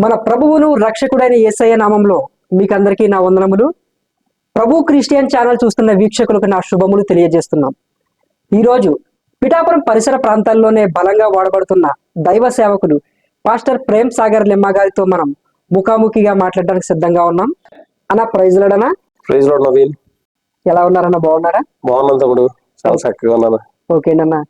మన ప్రభువును రక్షకుడైన యేసయ్య నామంలో మీకందరికీ నా వందనములు. ప్రభు క్రిస్టియన్ ఛానల్ చూస్తున్న వీక్షకులకు నా శుభములు తెలియజేస్తున్నాం. ఈరోజు పిఠాపురం పరిసర ప్రాంతాల్లోనే బలంగా వాడబడుతున్న దైవ సేవకులు పాస్టర్ ప్రేమ్ సాగర్ లిమ్మ గారితో మనం ముఖాముఖిగా మాట్లాడడానికి సిద్ధంగా ఉన్నాం. అన్న ప్రైజ్ లాడనా? Praise lord Naveen. ఎలా ఉన్నారన్న? బాగున్నారా? బాగున్నాను తమ్ముడు, చాలా చక్కగా ఉన్నాను. ఓకేనన్నా,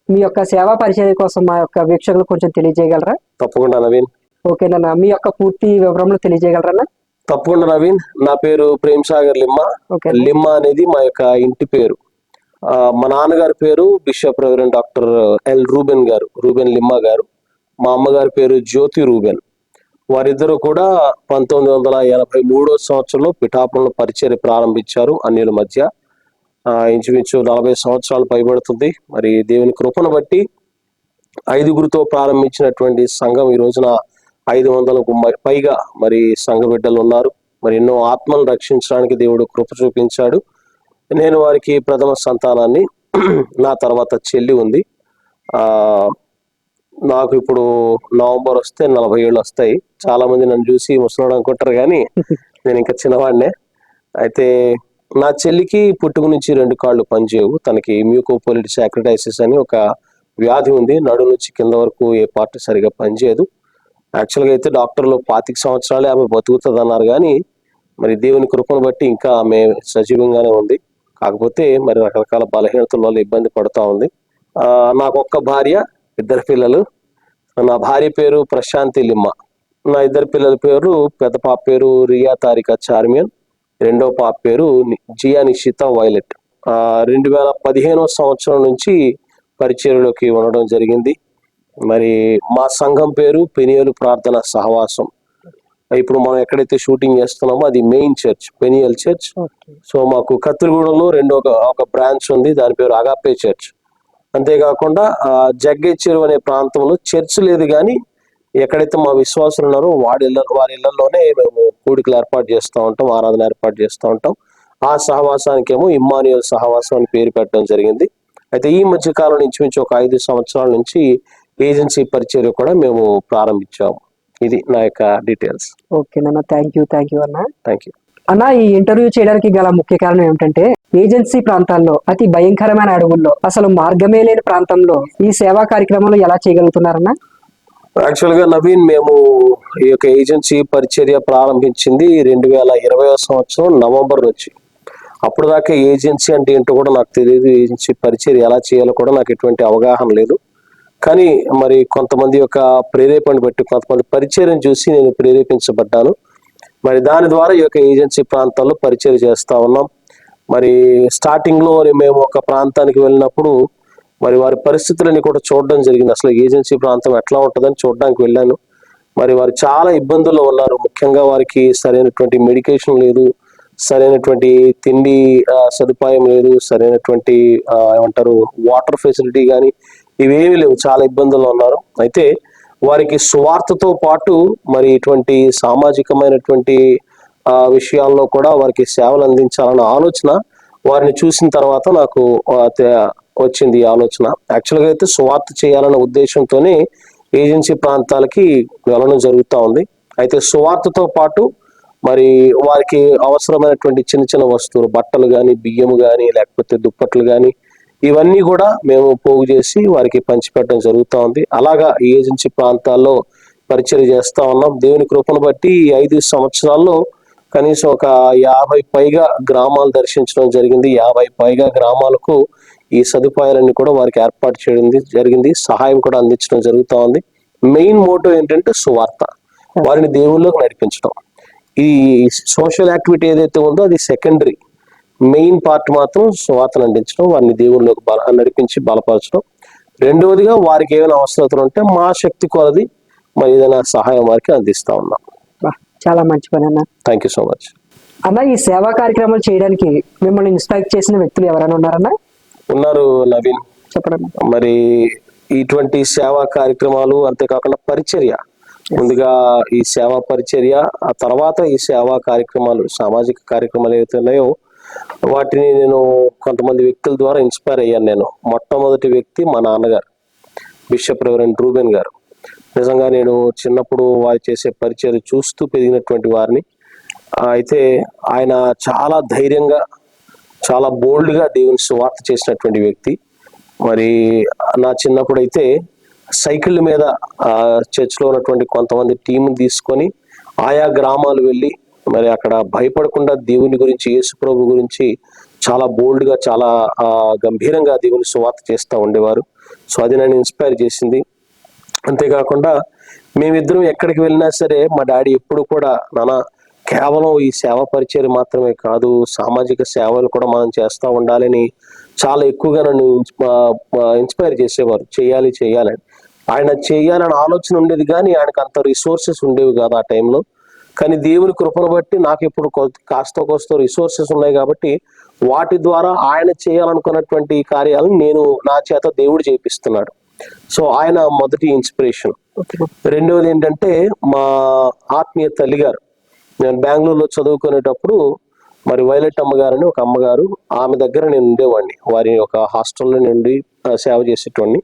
మీ యొక్క సేవా పరిచయం కోసం మా యొక్క వీక్షకులకు కొంచెం తెలియజేయగలరా? తప్పకుండా నవీన్. ఓకేనన్నా, మీ యొక్క పూర్తి వివరములు తెలియజేయగలరా? తప్పకుండా నవీన్. నా పేరు ప్రేమ్ సాగర్ లిమ్మ. లిమ్మ అనేది మా యొక్క ఇంటి పేరు. మా నాన్నగారి పేరు bishop reverend doctor L Reuben గారు, రూబెన్ లిమ్మ గారు. మా అమ్మగారి పేరు జ్యోతి రూబెన్. వారిద్దరూ కూడా 1983 సంవత్సరంలో పిఠాపురంలో పరిచర్య ప్రారంభించారు అన్యుల మధ్య. ఇంచుమించు 40 సంవత్సరాలు పైబడుతుంది. మరి దేవుని కృపను బట్టి 5గురితో ప్రారంభించినటువంటి సంఘం ఈ రోజున 500కు పైగా మరి సంఘ బిడ్డలు ఉన్నారు. మరి ఎన్నో ఆత్మలను రక్షించడానికి దేవుడు కృప చూపించాడు. నేను వారికి ప్రథమ సంతానాన్ని. నా తర్వాత చెల్లి ఉంది. నాకు ఇప్పుడు నవంబర్ వస్తే 40 ఏళ్ళు వస్తాయి. చాలా మంది నన్ను చూసి ముసలాడు అనుకుంటారు, కానీ నేను ఇంకా చిన్నవాడినే. అయితే నా చెల్లికి పుట్టుక నుంచి 2 కాళ్ళు పనిచేయవు. తనకి మ్యూకోపోలిటిస్ యాక్రిటైసిస్ అని ఒక వ్యాధి ఉంది. నడు నుంచి కింద వరకు ఏ పార్ట్ సరిగా పనిచేయదు. యాక్చువల్గా అయితే డాక్టర్లు 25 సంవత్సరాలే ఆమె బతుకుతుంది అన్నారు, కానీ మరి దేవుని కృపను బట్టి ఇంకా ఆమె సజీవంగానే ఉంది. కాకపోతే మరి రకరకాల బలహీనతల వల్ల ఇబ్బంది పడుతూ ఉంది. నాకు ఒక్క భార్య, 2 పిల్లలు. నా భార్య పేరు ప్రశాంతి లిమ్మ. నా 2 పిల్లల పేరు, పెద్ద పాప పేరు రియా తారిక చార్మియన్, రెండో పాప పేరు జియా నిషిత వైలెట్. 2015 సంవత్సరం నుంచి పరిచర్యలోకి ఉండడం జరిగింది. మరి మా సంఘం పేరు పెనియలు ప్రార్థన సహవాసం. ఇప్పుడు మనం ఎక్కడైతే షూటింగ్ చేస్తున్నామో అది main church, Peniel church. So మాకు కత్తిరిగూడలో ఒక బ్రాంచ్ ఉంది, దాని పేరు అగాపే చర్చ్. అంతేకాకుండా జగ్గై చెరువు అనే ప్రాంతంలో చర్చ్ లేదు, కానీ ఎక్కడైతే మా విశ్వాసులు ఉన్నారో వారి ఇళ్లలోనే మేము కూడికలు ఏర్పాటు చేస్తూ ఉంటాం, ఆరాధన ఏర్పాటు చేస్తూ ఉంటాం. ఆ సహవాసానికేమో ఇమ్మానుయేల్ సహవాసం అని పేరు పెట్టడం జరిగింది. అయితే ఈ మధ్య కాలం నుంచి ఒక 5 సంవత్సరాల నుంచి ఏజెన్సీ పరిచర్య కూడా మేము ప్రారంభించాము. ఇది నా యొక్క డీటెయిల్స్. ఓకేనన్నా, థ్యాంక్ యూ అన్న. థ్యాంక్ యూ అన్న. ఈ ఇంటర్వ్యూ చేయడానికి గల ముఖ్య కారణం ఏమిటంటే, ఏజెన్సీ ప్రాంతాల్లో అతి భయంకరమైన అడవుల్లో అసలు మార్గమే లేని ప్రాంతంలో ఈ సేవా కార్యక్రమాలు ఎలా చేయగలుగుతున్నారన్నా? యాక్చువల్ గా నవీన్, మేము ఈ యొక్క ఏజెన్సీ పరిచర్య ప్రారంభించింది 2020 సంవత్సరం నవంబర్ నుంచి. అప్పుడు దాకా ఏజెన్సీ అంటే ఏంటో కూడా నాకు తెలియదు. ఏజెన్సీ పరిచర్య ఎలా చేయాలో కూడా నాకు ఎటువంటి అవగాహన లేదు. కానీ మరి కొంతమంది యొక్క ప్రేరేపణ బట్టి, కొంతమంది పరిచర్యను చూసి నేను ప్రేరేపించబడ్డాను. మరి దాని ద్వారా ఈ యొక్క ఏజెన్సీ ప్రాంతాల్లో పరిచర్య చేస్తా ఉన్నాం. మరి స్టార్టింగ్ లో మేము ఒక ప్రాంతానికి వెళ్ళినప్పుడు మరి వారి పరిస్థితులని కూడా చూడడం జరిగింది. అసలు ఏజెన్సీ ప్రాంతం ఎట్లా ఉంటుందని చూడడానికి వెళ్ళాను. మరి వారు చాలా ఇబ్బందుల్లో ఉన్నారు. ముఖ్యంగా వారికి సరైనటువంటి మెడికేషన్ లేదు, సరైనటువంటి తిండి సదుపాయం లేదు, సరైనటువంటి ఏమంటారు వాటర్ ఫెసిలిటీ కానీ ఇవేమీ లేవు. చాలా ఇబ్బందుల్లో ఉన్నారు. అయితే వారికి సువార్తతో పాటు మరి ఇటువంటి సామాజికమైనటువంటి విషయాల్లో కూడా వారికి సేవలు అందించాలన్న ఆలోచన వారిని చూసిన తర్వాత నాకు వచ్చింది ఈ ఆలోచన. యాక్చువల్గా అయితే సువార్త చేయాలన్న ఉద్దేశంతోనే ఏజెన్సీ ప్రాంతాలకి వెళ్ళడం జరుగుతూ ఉంది. అయితే సువార్తతో పాటు మరి వారికి అవసరమైనటువంటి చిన్న చిన్న వస్తువులు, బట్టలు కానీ, బియ్యము కానీ, లేకపోతే దుప్పట్లు కానీ, ఇవన్నీ కూడా మేము పోగు చేసి వారికి పంచిపెట్టడం జరుగుతూ ఉంది. అలాగా ఈ ఏజెన్సీ ప్రాంతాల్లో పరిచర్య చేస్తా ఉన్నాం. దేవుని కృపను బట్టి 5 సంవత్సరాల్లో కనీసం ఒక 50 పైగా గ్రామాలు దర్శించడం జరిగింది. 50 పైగా గ్రామాలకు ఈ సదుపాయాలన్నీ కూడా వారికి ఏర్పాటు చేయడం జరిగింది. సహాయం కూడా అందించడం జరుగుతూ ఉంది. మెయిన్ మోటో ఏంటంటే సువార్త, వారిని దేవుళ్ళలోకి నడిపించడం. ఈ సోషల్ యాక్టివిటీ ఏదైతే ఉందో అది సెకండరీ. మెయిన్ పార్ట్ మాత్రం సువార్తను అందించడం, వారిని దేవుళ్ళలోకి నడిపించి బలపరచడం. రెండవదిగా వారికి ఏమైనా అవసరతలు ఉంటే మా శక్తి కొలది మరి ఏదైనా సహాయం వారికి అందిస్తా ఉన్నాం. చాలా మంచి పని అన్న. థ్యాంక్ యూ సో మచ్ అన్న. ఈ సేవా కార్యక్రమాలు చేయడానికి మిమ్మల్ని ఇన్స్పైర్ చేసిన వ్యక్తులు ఎవరైనా ఉన్నారన్నా? ఉన్నారు నవీన్, చెప్పండి. మరి ఇటువంటి సేవా కార్యక్రమాలు, అంతేకాకుండా పరిచర్య, ముందుగా ఈ సేవా పరిచర్య, ఆ తర్వాత ఈ సేవా కార్యక్రమాలు, సామాజిక కార్యక్రమాలు ఏవైతే ఉన్నాయో వాటిని నేను కొంతమంది వ్యక్తుల ద్వారా ఇన్స్పైర్ అయ్యాను. నేను మొట్టమొదటి వ్యక్తి మా నాన్నగారు, బిషప్ రెవరెండ్ రూబెన్ గారు. నిజంగా నేను చిన్నప్పుడు వారు చేసే పరిచయం చూస్తూ పెరిగినటువంటి వారిని. అయితే ఆయన చాలా ధైర్యంగా, చాలా బోల్డ్గా దేవుని సువార్త చేసినటువంటి వ్యక్తి. మరి నా చిన్నప్పుడు అయితే సైకిళ్ళ మీద చర్చ్లో ఉన్నటువంటి కొంతమంది టీం తీసుకొని ఆయా గ్రామాలు వెళ్ళి మరి అక్కడ భయపడకుండా దేవుని గురించి, యేసు ప్రభు గురించి చాలా బోల్డ్గా, చాలా గంభీరంగా దేవుని సువార్త చేస్తూ ఉండేవారు. సో అది నన్ను ఇన్స్పైర్ చేసింది. అంతేకాకుండా మేమిద్దరం ఎక్కడికి వెళ్ళినా సరే మా డాడీ ఎప్పుడు కూడా, నాన్న కేవలం ఈ సేవా పరిచయం మాత్రమే కాదు, సామాజిక సేవలు కూడా మనం చేస్తూ ఉండాలని చాలా ఎక్కువగా నన్ను ఇన్స్పైర్ చేసేవారు. చేయాలని ఆయన చేయాలని ఆలోచన ఉండేది, కానీ ఆయనకు అంత రిసోర్సెస్ ఉండేవి కాదు ఆ టైంలో. కానీ దేవుని కృపను బట్టి నాకు ఇప్పుడు కాస్త కోస్త రిసోర్సెస్ ఉన్నాయి కాబట్టి వాటి ద్వారా ఆయన చేయాలనుకున్నటువంటి కార్యాలను నేను నా చేత దేవుడు చేపిస్తున్నాడు. సో ఆయన మొదటి ఇన్స్పిరేషన్. రెండవది ఏంటంటే మా ఆత్మీయ తల్లిగారు. నేను బెంగళూరులో చదువుకునేటప్పుడు మరి వైలెట్ అమ్మగారు అని ఒక అమ్మగారు, ఆమె దగ్గర నేను ఉండేవాడిని. వారి ఒక హాస్టల్లో నుండి సేవ చేసేటోడిని.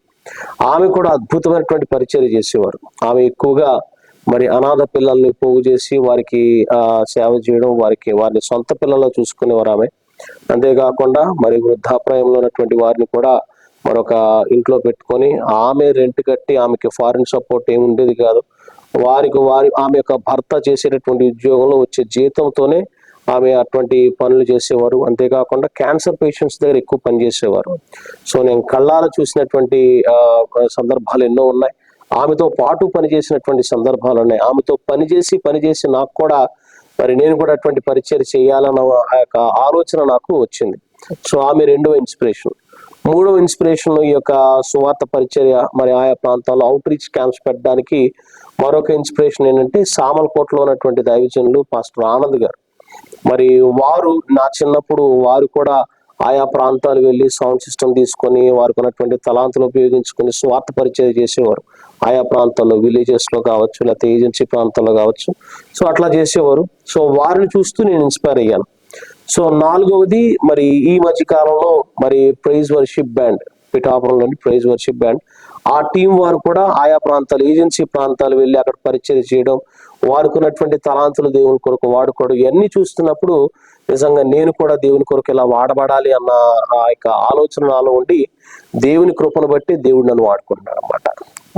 ఆమె కూడా అద్భుతమైనటువంటి పరిచర్య చేసేవారు. ఆమె ఎక్కువగా మరి అనాథ పిల్లల్ని పోగు చేసి వారికి సేవ చేయడం, వారిని సొంత పిల్లల్లో చూసుకునేవారు ఆమె. అంతేకాకుండా మరి వృద్ధాప్రాయంలో ఉన్నటువంటి వారిని కూడా మరొక ఇంట్లో పెట్టుకొని ఆమె రెంట్ కట్టి, ఆమెకి ఫారిన్ సపోర్ట్ ఏమి ఉండేది కాదు. ఆమె యొక్క భర్త చేసేటటువంటి ఉద్యోగంలో వచ్చే జీతంతోనే ఆమె అటువంటి పనులు చేసేవారు. అంతేకాకుండా క్యాన్సర్ పేషెంట్స్ దగ్గర ఎక్కువ పనిచేసేవారు. సో నేను కళ్ళారా చూసినటువంటి సందర్భాలు ఎన్నో ఉన్నాయి. ఆమెతో పాటు పనిచేసినటువంటి సందర్భాలు ఉన్నాయి. ఆమెతో పనిచేసి నాకు కూడా మరి నేను కూడా అటువంటి పరిచయం చేయాలన్న ఆ యొక్క ఆలోచన నాకు వచ్చింది. సో ఆమె రెండవ ఇన్స్పిరేషన్. మూడవ ఇన్స్పిరేషన్, ఈ యొక్క సువార్త పరిచర్య మరి ఆయా ప్రాంతాల్లో అవుట్ రీచ్ క్యాంప్స్ పెట్టడానికి మరొక ఇన్స్పిరేషన్ ఏంటంటే సామర్లకోటలో ఉన్నటువంటి దైవజనులు పాస్టర్ ఆనంద్ గారు. మరి వారు నా చిన్నప్పుడు వారు కూడా ఆయా ప్రాంతాలు వెళ్ళి సౌండ్ సిస్టమ్ తీసుకొని వారికి ఉన్నటువంటి తలాంతులు ఉపయోగించుకొని స్వార్థ పరిచయం చేసేవారు. ఆయా ప్రాంతాల్లో, విలేజెస్ లో కావచ్చు, లేకపోతే ఏజెన్సీ ప్రాంతాల్లో కావచ్చు. సో అట్లా చేసేవారు. సో వారిని చూస్తూ నేను ఇన్స్పైర్ అయ్యాను. సో నాలుగవది, మరి ఈ మధ్య కాలంలో మరి ప్రైజ్ వర్షిప్ బ్యాండ్, పిఠాపురంలోని ప్రైజ్ వర్షిప్ బ్యాండ్, ఆ టీం వారు కూడా ఆయా ప్రాంతాలు, ఏజెన్సీ ప్రాంతాలు వెళ్ళి అక్కడ పరిచయం చేయడం, వారికి ఉన్నటువంటి తలాంతులు దేవుని కొరకు వాడుకోవడం, ఇవన్నీ చూస్తున్నప్పుడు నిజంగా నేను కూడా దేవుని కొరకు ఇలా వాడబడాలి అన్న ఆ యొక్క ఆలోచన నాలో ఉండి దేవుని కృపను బట్టి దేవుడు నన్ను వాడుకుంటున్నాడు అనమాట.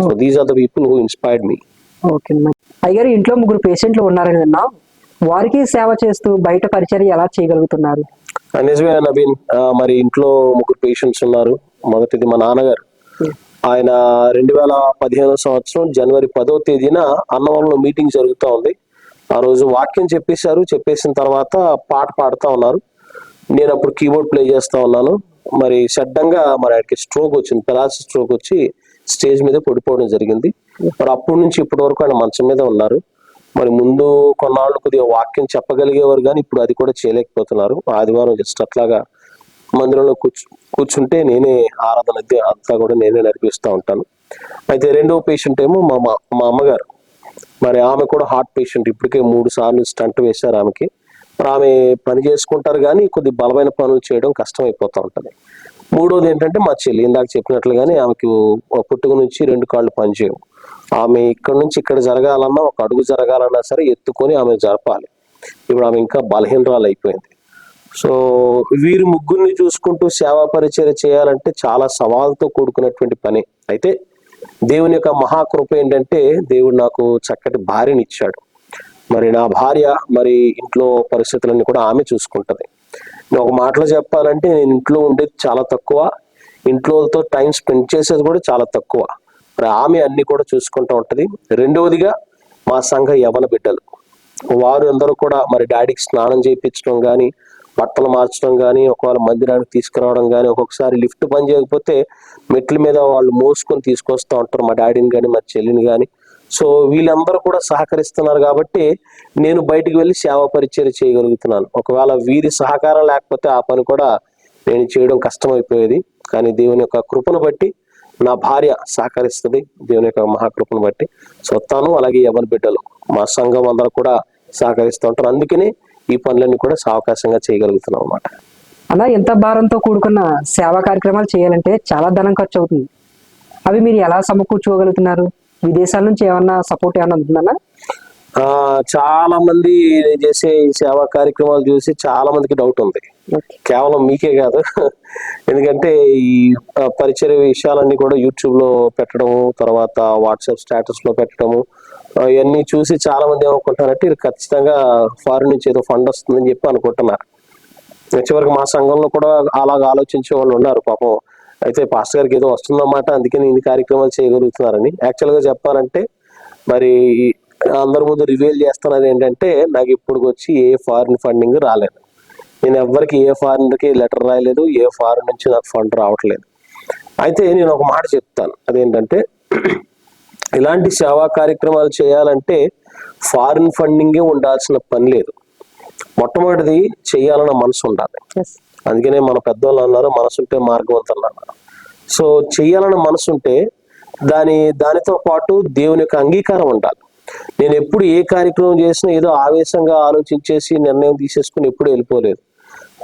So these are the people who inspired me. Okay అయ్యారు, ఇంట్లో 3 పేషెంట్లు ఉన్నారని విన్నా, వారికి సేవ చేస్తూ బయట పరిచర్య ఎలా చేయగలుగుతున్నారు? నిజమే నవీన్, మరి ఇంట్లో 3 పేషెంట్స్ ఉన్నారు. మొదటిది మా నాన్నగారు. ఆయన 2015 సంవత్సరం జనవరి 10వ తేదీన అన్నవరంలో మీటింగ్ జరుగుతూ ఉంది. ఆ రోజు వాక్యం చెప్పేసిన తర్వాత పాట పాడుతూ ఉన్నారు. నేను అప్పుడు కీబోర్డ్ ప్లే చేస్తూ ఉన్నాను. మరి సడన్గా మరి ఆయనకి స్ట్రోక్ వచ్చింది, పెరాలసిస్ స్ట్రోక్ వచ్చి స్టేజ్ మీద పడిపోవడం జరిగింది. మరి అప్పటి నుంచి ఇప్పటి వరకు ఆయన మంచం మీద ఉన్నారు. మరి ముందు కొన్నాళ్ళు కొద్దిగా వాక్యం చెప్పగలిగేవారు, కానీ ఇప్పుడు అది కూడా చేయలేకపోతున్నారు. ఆదివారం జస్ట్ అట్లాగా మందిరంలో కూర్చుంటే నేనే ఆరాధన అంతా కూడా నేనే నడిపిస్తూ ఉంటాను. అయితే రెండవ పేషెంట్ ఏమో మా అమ్మగారు. మరి ఆమె కూడా హార్ట్ పేషెంట్. ఇప్పటికే 3 సార్లు స్టంట్ వేశారు ఆమెకి. మరి ఆమె పని చేసుకుంటారు, కానీ కొద్ది బలమైన పనులు చేయడం కష్టం అయిపోతూ ఉంటుంది. మూడోది ఏంటంటే మా చెల్లి, ఇందాక చెప్పినట్లుగానే ఆమెకు పుట్టుక నుంచి 2 కాళ్ళు పనిచేయవు. ఆమె ఇక్కడ నుంచి ఇక్కడ జరగాలన్నా, ఒక అడుగు జరగాలన్నా సరే ఎత్తుకొని ఆమె జరపాలి. ఇప్పుడు ఆమె ఇంకా బలహీనరాలు అయిపోయింది. సో వీరు ముగ్గురిని చూసుకుంటూ సేవా పరిచర్య చేయాలంటే చాలా సవాల్తో కూడుకున్నటువంటి పని. అయితే దేవుని యొక్క మహాకృప ఏంటంటే దేవుడు నాకు చక్కటి భార్యని ఇచ్చాడు. మరి నా భార్య మరి ఇంట్లో పరిస్థితులన్నీ కూడా ఆమె చూసుకుంటది. ఒక మాటలో చెప్పాలంటే నేను ఇంట్లో ఉండేది చాలా తక్కువ, ఇంట్లోతో టైం స్పెండ్ చేసేది కూడా చాలా తక్కువ. మరి ఆమె అన్ని కూడా చూసుకుంటూ ఉంటది. రెండవదిగా మా సంఘ యవన బిడ్డలు, వారు అందరూ కూడా మరి డాడీకి స్నానం చేయించడం కానీ, బట్టలు మార్చడం కానీ, ఒకవేళ మందిరానికి తీసుకురావడం కానీ, ఒక్కొక్కసారి లిఫ్ట్ పని చేయకపోతే మెట్ల మీద వాళ్ళు మోసుకొని తీసుకొస్తూ ఉంటారు మా డాడీని కానీ మా చెల్లిని కానీ. సో వీళ్ళందరూ కూడా సహకరిస్తున్నారు కాబట్టి నేను బయటికి వెళ్ళి సేవా పరిచర్య చేయగలుగుతున్నాను. ఒకవేళ వీరి సహకారం లేకపోతే ఆ పని కూడా నేను చేయడం కష్టమైపోయేది. కానీ దేవుని యొక్క కృపను బట్టి నా భార్య సహకరిస్తుంది, దేవుని యొక్క మహాకృపను బట్టి. సో తను అలాగే యవన బిడ్డలు మా సంఘం అందరూ కూడా సహకరిస్తూ ఉంటారు. అందుకనే ఈ పనులన్నీ కూడా సావకాశంగా చేయగలుగుతున్నాం అన్నమాట. అలా ఎంత భారంతో కూడుకున్న సేవా కార్యక్రమాలు చేయాలంటే చాలా ధనం ఖర్చు అవుతుంది. అవి మీరు ఎలా సమకూర్చుకోగలుగుతున్నారు? విదేశాల నుంచి ఏమన్నా సపోర్ట్ ఏమన్నా ఉంటుందన్నా? చాలా మంది చేసే ఈ సేవా కార్యక్రమాలు చూసి చాలా మందికి డౌట్ ఉంది. కేవలం మీకే కాదు, ఎందుకంటే ఈ పరిచర్య విషయాలన్నీ కూడా యూట్యూబ్ లో పెట్టడము, తర్వాత వాట్సాప్ స్టేటస్ లో పెట్టడము, ఇవన్నీ చూసి చాలా మంది ఏమనుకుంటున్నారంటే ఇది ఖచ్చితంగా ఫారిన్ నుంచి ఏదో ఫండ్ వస్తుందని చెప్పి అనుకుంటున్నారు. చివరికి మా సంఘంలో కూడా అలాగ ఆలోచించే వాళ్ళు ఉన్నారు పాపం. అయితే పాస్టర్ గారికి ఏదో వస్తుందన్నమాట, అందుకని ఇన్ని కార్యక్రమాలు చేయగలుగుతున్నారని. యాక్చువల్ గా చెప్పాలంటే మరి అందరి ముందు రివీల్ చేస్తున్నది ఏంటంటే, నాకు ఇప్పుడు వచ్చి ఏ ఫారిన్ ఫండింగ్ రాలేదు. నేను ఎవరికి ఏ ఫారిన్ కి లెటర్ రాయలేదు, ఏ ఫారిన్ నుంచి నాకు ఫండ్ రావట్లేదు. అయితే నేను ఒక మాట చెప్తాను, అదేంటంటే ఇలాంటి సేవా కార్యక్రమాలు చేయాలంటే ఫారిన్ ఫండింగే ఉండాల్సిన పని లేదు. మొట్టమొదటిది చేయాలన్న మనసు ఉండాలి. అందుకనే మన పెద్దవాళ్ళు అన్నారు, మనసుంటే మార్గవంతం అన్నారు. సో చెయ్యాలన్న మనసు ఉంటే దానితో పాటు దేవుని యొక్క అంగీకారం ఉండాలి. నేను ఎప్పుడు ఏ కార్యక్రమం చేసినా ఏదో ఆవేశంగా ఆలోచించేసి నిర్ణయం తీసేసుకుని ఎప్పుడు వెళ్ళిపోలేదు.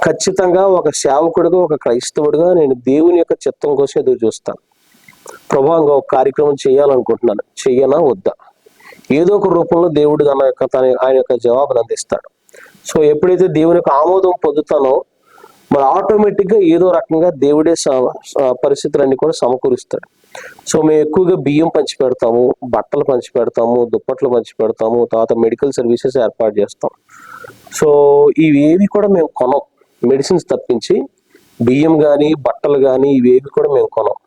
ఖచ్చితంగా ఒక సేవకుడిగా, ఒక క్రైస్తవుడిగా నేను దేవుని యొక్క చిత్తం కోసం ఎదురు చూస్తాను. ప్రభావంగా ఒక కార్యక్రమం చేయాలనుకుంటున్నాను, చెయ్యనా వద్దా, ఏదో ఒక రూపంలో దేవుడు ఆయన యొక్క జవాబును అందిస్తాడు. సో ఎప్పుడైతే దేవుని యొక్క ఆమోదం పొందుతానో మరి ఆటోమేటిక్ గా ఏదో రకంగా దేవుడే పరిస్థితులన్నీ కూడా సమకూరుస్తాడు. సో మేము ఎక్కువగా బియ్యం పంచి పెడతాము, బట్టలు పంచి పెడతాము, దుప్పట్లు పంచి పెడతాము, తర్వాత మెడికల్ సర్వీసెస్ ఏర్పాటు చేస్తాం. సో ఇవేవి కూడా మేము కొనం, మెడిసిన్స్ తప్పించి బియ్యం కానీ బట్టలు కానీ ఇవేవి కూడా మేము కొనం.